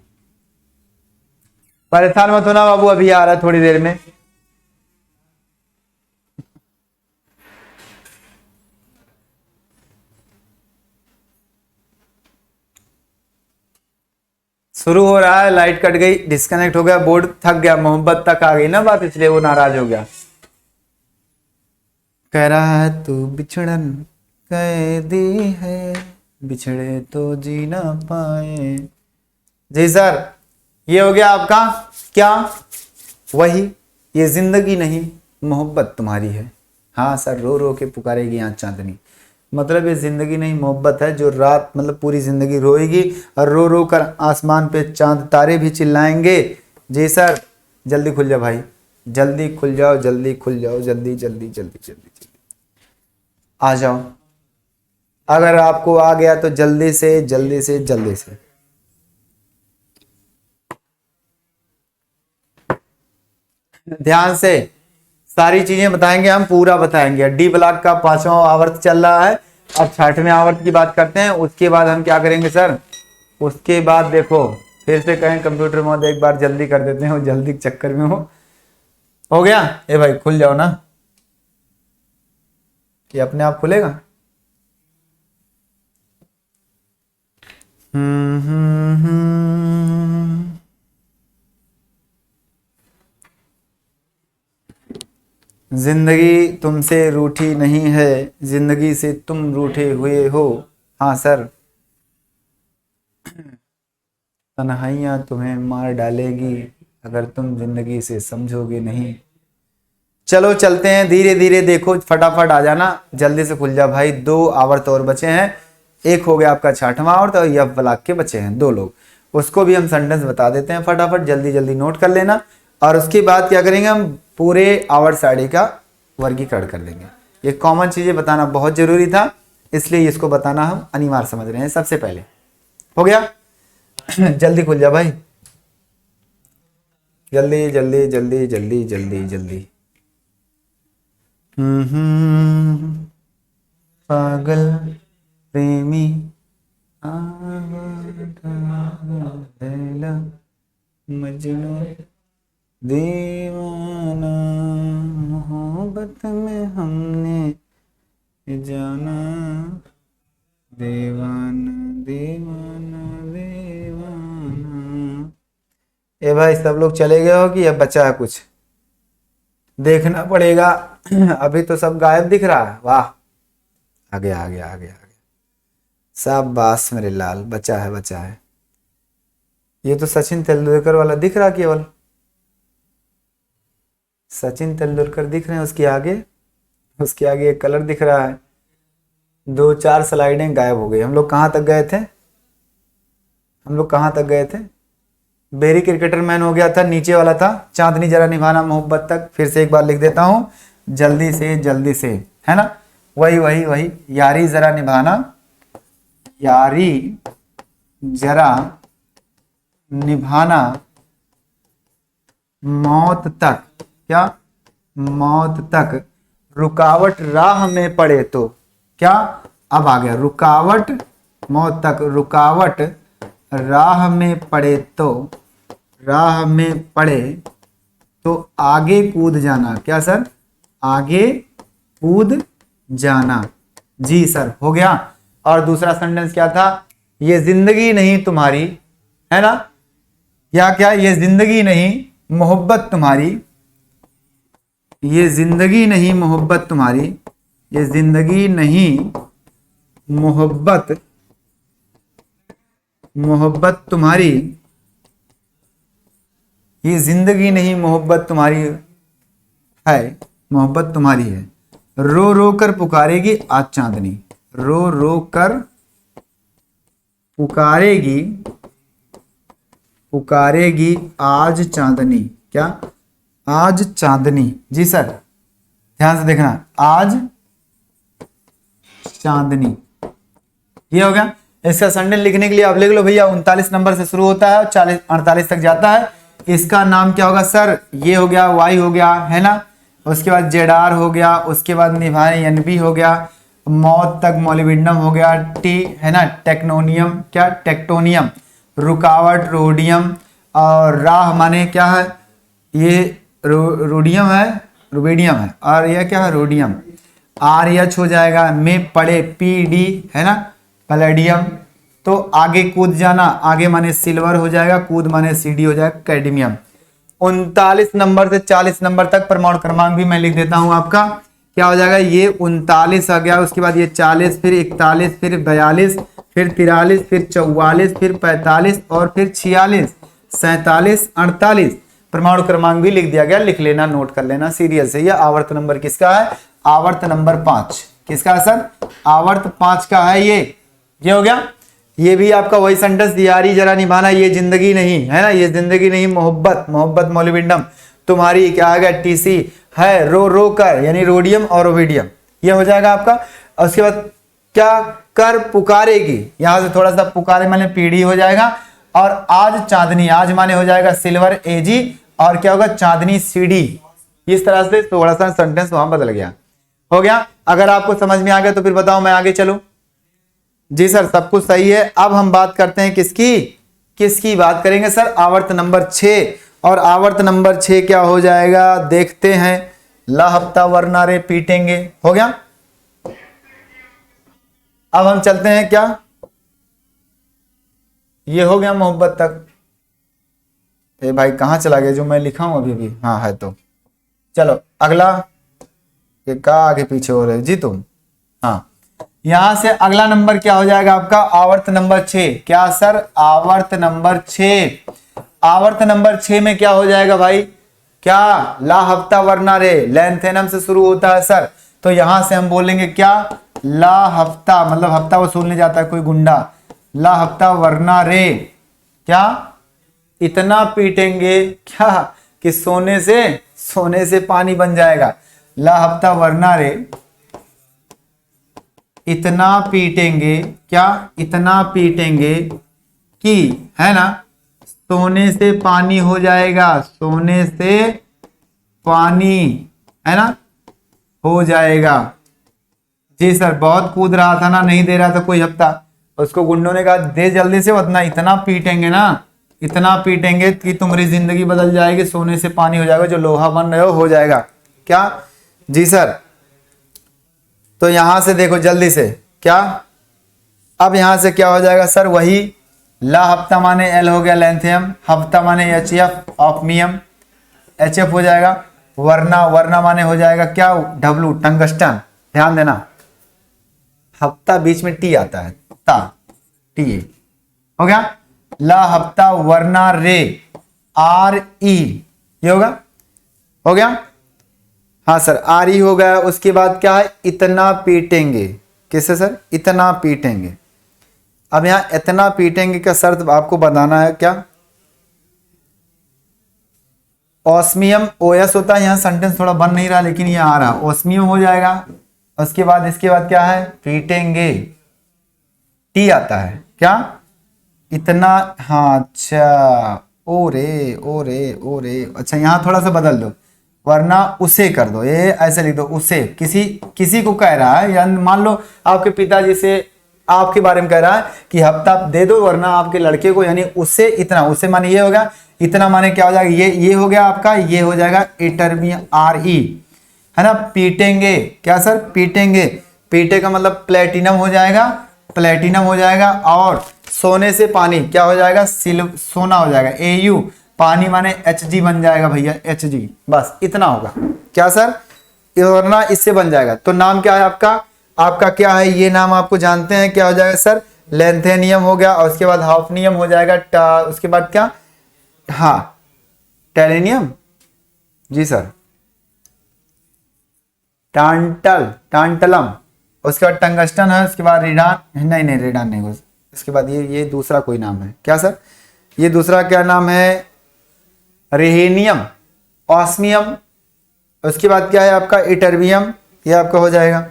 परेशान मत होना बाबू, अभी आ रहा है थोड़ी देर में। शुरू हो रहा है, लाइट कट गई, डिस्कनेक्ट हो गया, बोर्ड थक गया, मोहब्बत तक आ गई ना बात, इसलिए वो नाराज हो गया। कह रहा है तू बिछड़न कैदी है, बिछड़े तो जी ना पाए। जी सर, ये हो गया आपका क्या, वही, ये जिंदगी नहीं मोहब्बत तुम्हारी है। हाँ सर, रो रो के पुकारेगी आज चांदनी, मतलब ये जिंदगी नहीं मोहब्बत है, जो रात मतलब पूरी जिंदगी रोएगी और रो रो कर आसमान पे चांद तारे भी चिल्लाएंगे। जी सर, जल्दी खुल जाओ भाई, जल्दी खुल जाओ, जल्दी खुल जाओ, जल्दी जल्दी जल्दी जल्दी जल्दी आ जाओ। अगर आपको आ गया तो जल्दी से जल्दी से जल्दी से। ध्यान से सारी चीजें बताएंगे, हम पूरा बताएंगे। डी ब्लॉक का 5वां आवर्त चल रहा है, अब 6वें आवर्त की बात करते हैं। उसके बाद हम क्या करेंगे सर, उसके बाद देखो, फिर से कहें कंप्यूटर मोड एक बार जल्दी कर देते हैं, वो जल्दी के चक्कर में हो गया। ए भाई खुल जाओ ना, ये अपने आप खुलेगा। जिंदगी तुमसे रूठी नहीं है, जिंदगी से तुम रूठे हुए हो। हाँ सर, तन्हाइयाँ तुम्हें मार डालेगी अगर तुम जिंदगी से समझोगे नहीं। चलो चलते हैं धीरे धीरे, देखो फटाफट आ जाना, जल्दी से खुल जा भाई। 2 आवर्त और बचे हैं, एक हो गया आपका 6वां आवर्त और यह ब्लॉक के बचे हैं 2 लोग, उसको भी हम सेंटेंस बता देते हैं फटाफट, जल्दी जल्दी नोट कर लेना। और उसके बाद क्या करेंगे, हम पूरे आवर्त साड़ी का वर्गीकरण कर लेंगे। ये कॉमन चीजें बताना बहुत जरूरी था, इसलिए इसको बताना हम अनिवार्य समझ रहे हैं। सबसे पहले हो गया, जल्दी खुल जा भाई, जल्दी जल्दी जल्दी जल्दी जल्दी जल्दी। पागल प्रेमी मजनू दीवाना, मोहब्बत में हमने जाना, दीवाना दीवाना दीवाना। ए भाई सब लोग चले गए हो कि अब बचा है कुछ, देखना पड़ेगा। अभी तो सब गायब दिख रहा है, वाह, आ गया आ गया आ गया आ गया, शाबाश मेरे लाल, बचा है बचा है। ये तो सचिन तेंदुलकर वाला दिख रहा केवल, सचिन तेंदुलकर दिख रहे हैं, उसके आगे एक कलर दिख रहा है। 2-4 स्लाइडें गायब हो गई। हम लोग कहाँ तक गए थे, हम लोग कहाँ तक गए थे, बेरी क्रिकेटर मैन हो गया था, नीचे वाला था चांदनी जरा निभाना मोहब्बत तक। फिर से एक बार लिख देता हूँ, जल्दी से, है ना, वही वही वही, यारी जरा निभाना, यारी जरा निभाना मौत तक, क्या, मौत तक, रुकावट राह में पड़े तो, क्या, अब आ गया, रुकावट मौत तक, रुकावट राह में पड़े तो, राह में पड़े तो आगे कूद जाना। क्या सर, आगे कूद जाना। जी सर, हो गया। और दूसरा सेंटेंस क्या था, ये जिंदगी नहीं तुम्हारी, है ना, या क्या, ये जिंदगी नहीं मोहब्बत तुम्हारी, ये जिंदगी नहीं मोहब्बत तुम्हारी, ये जिंदगी नहीं मोहब्बत, मोहब्बत तुम्हारी, ये जिंदगी नहीं मोहब्बत तुम्हारी है, मोहब्बत तुम्हारी है। रो रो कर पुकारेगी आज चांदनी, रो रो कर पुकारेगी, पुकारेगी आज चांदनी, क्या, आज चांदनी। जी सर, ध्यान से देखना, आज चांदनी, ये हो गया। इसका सेंटेंस लिखने के लिए आप लिख लो भैया, 39 नंबर से शुरू होता है, 48 तक जाता है। इसका नाम क्या होगा सर, ये हो गया, वाई हो गया, है ना, उसके बाद जेडार हो गया, उसके बाद निभाए एनबी हो गया, मौत तक मोलिबिडनम हो गया, टी है ना टेक्नोनियम, क्या टेक्टोनियम, रुकावट रोडियम, और राह माने क्या है ये रोडियम है, रुबेडियम है, और यह क्या है रोडियम, आर एच हो जाएगा, में पड़े पी डी है ना पैलेडियम। तो आगे कूद जाना, आगे माने सिल्वर हो जाएगा, कूद माने सीडी हो जाएगा कैडमियम। 39 नंबर से 40 नंबर तक परमाणु क्रमांक भी मैं लिख देता हूं आपका, क्या हो जाएगा ये 39 आ गया, उसके बाद ये 40, फिर 41, फिर 42, फिर 43, फिर 44, फिर 45 और फिर 46, 47, 48 परमाणु क्रमांक भी लिख दिया गया, लिख लेना, नोट कर लेना सीरियल से। यह आवर्त नंबर किसका है, आवर्त नंबर 5 किसका है सर, आवर्त 5 का है ये हो गया। ये भी आपका वही सेंटेंस, यारी जरा निभाना ये जिंदगी नहीं है ना, ये जिंदगी नहीं मोहब्बत, मोहब्बत मोलिबिडनम, तुम्हारी क्या आ गया टीसी है, रो कर यानी रोडियम और ओविडियम, ये हो जाएगा आपका। उसके बाद क्या कर पुकारेगी, यहां से थोड़ा सा पुकारे माने पीढ़ी हो जाएगा, और आज चांदनी, आज माने हो जाएगा सिल्वर एजी, और क्या होगा चांदनी सीडी। इस तरह से थोड़ा सा सेंटेंस वहां बदल गया, हो गया। अगर आपको समझ में आ गया तो फिर बताओ मैं आगे चलूं। जी सर सब कुछ सही है। अब हम बात करते हैं किसकी बात करेंगे सर, आवर्त नंबर 6, और आवर्त नंबर 6 क्या हो जाएगा देखते हैं, ला हफ्ता वरना रे पीटेंगे, हो गया। अब हम चलते हैं क्या, ये हो गया मोहब्बत तक। ए भाई कहां चला गया जो मैं लिखा हूं अभी भी, हाँ है तो चलो अगला, ये का आगे पीछे हो रहे जी तुम, हाँ यहां से अगला नंबर क्या हो जाएगा आपका, आवर्त नंबर 6, क्या सर आवर्त नंबर 6। आवर्त नंबर 6 में क्या हो जाएगा भाई, क्या ला हफ्ता वरना रे, लैंथेनम से शुरू होता है सर, तो यहां से हम बोलेंगे क्या ला हफ्ता, मतलब हफ्ता वसूलने जाता है कोई गुंडा, ला हफ्ता वरना रे, क्या इतना पीटेंगे क्या कि सोने से पानी बन जाएगा, ला हफ्ता वरना रे इतना पीटेंगे, क्या इतना पीटेंगे कि है ना सोने से पानी हो जाएगा, सोने से पानी है ना हो जाएगा। जी सर बहुत कूद रहा था ना, नहीं दे रहा था कोई हफ्ता, उसको गुंडों ने कहा दे जल्दी से, वरना इतना पीटेंगे ना, इतना पीटेंगे कि तुम्हारी जिंदगी बदल जाएगी, सोने से पानी हो जाएगा, जो लोहा बन रहे हो जाएगा। क्या जी सर, तो यहां से देखो जल्दी से, क्या अब यहां से क्या हो जाएगा सर, वही ला हफ्ता माने एल हो गया लैंथियम, हफ्ता माने एचएफ ऑफमियम, एचएफ हो जाएगा, वरना माने हो जाएगा क्या डब्लू टंगस्टन, ध्यान देना हफ्ता बीच में टी आता है, टी हो गया, ला हफ्ता वरना रे आर ई, ये हो गया हाँ सर आर ई हो गया। उसके बाद क्या है इतना पीटेंगे, किससे सर इतना पीटेंगे। अब यहां इतना पीटेंगे का शर्त आपको बताना है, क्या ऑस्मियम ओएस होता है, यहां सेंटेंस थोड़ा बन नहीं रहा लेकिन ये आ रहा, ऑस्मियम हो जाएगा। उसके बाद इसके बाद क्या है पीटेंगे, टी आता है, क्या इतना, हाँ अच्छा ओ रे अच्छा यहां थोड़ा सा बदल दो, वरना उसे कर दो, ये ऐसे लिख दो उसे, किसी को कह रहा है, या मान लो आपके पिताजी से आपके बारे में कह रहा है कि हफ्ता दे दो, वरना आपके लड़के को, यानी उससे इतना, उससे माने ये होगा, इतना माने क्या हो जाएगा ये हो गया आपका, ये हो जाएगा इटरबी आर ई है ना। पीटेंगे क्या सर पीटेंगे, पीटे का मतलब प्लेटिनम हो जाएगा, और सोने से पानी क्या हो जाएगा सोना हो जाएगा, एयू पानी माने एच जी बन जाएगा भैया, एच जी, बस इतना होगा क्या सर, वरना इससे बन जाएगा। तो नाम क्या है आपका क्या है, ये नाम आपको जानते हैं, क्या हो जाएगा सर लेंथेनियम हो गया, और उसके बाद हाफनियम हो जाएगा, उसके बाद क्या हाँ टेलेनियम, जी सर टांटलम, उसके बाद टंगस्टन है, उसके बाद रेडान, नहीं रेडान नहीं, इसके बाद ये दूसरा कोई नाम है, क्या सर ये दूसरा क्या नाम है रेहेनियम, ऑस्मियम, उसके बाद क्या है आपका इटरबियम, ये आपका हो जाएगा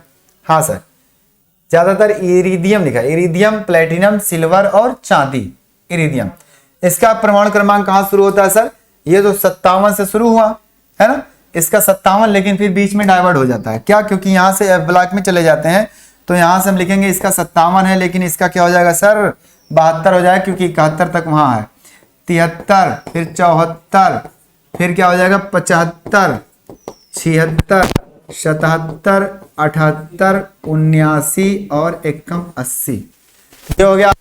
हाँ सर। ज्यादातर इरिडियम लिखा है, इरिडियम प्लेटिनम सिल्वर और चांदी, इरिडियम। इसका परमाणु क्रमांक कहां शुरू होता है सर, ये तो 57 से शुरू हुआ है ना, इसका 57, लेकिन फिर बीच में डाइवर्ट हो जाता है। क्या? क्योंकि यहाँ से F ब्लॉक में चले जाते हैं, तो यहाँ से हम लिखेंगे इसका 57 है, लेकिन इसका क्या हो जाएगा सर? 72 हो जाएगा, क्योंकि 71 तक वहाँ है। 73, फिर 74, फिर क्या हो जाएगा? 75, 76, 77, 78, 79 और 81, 80। ये हो गया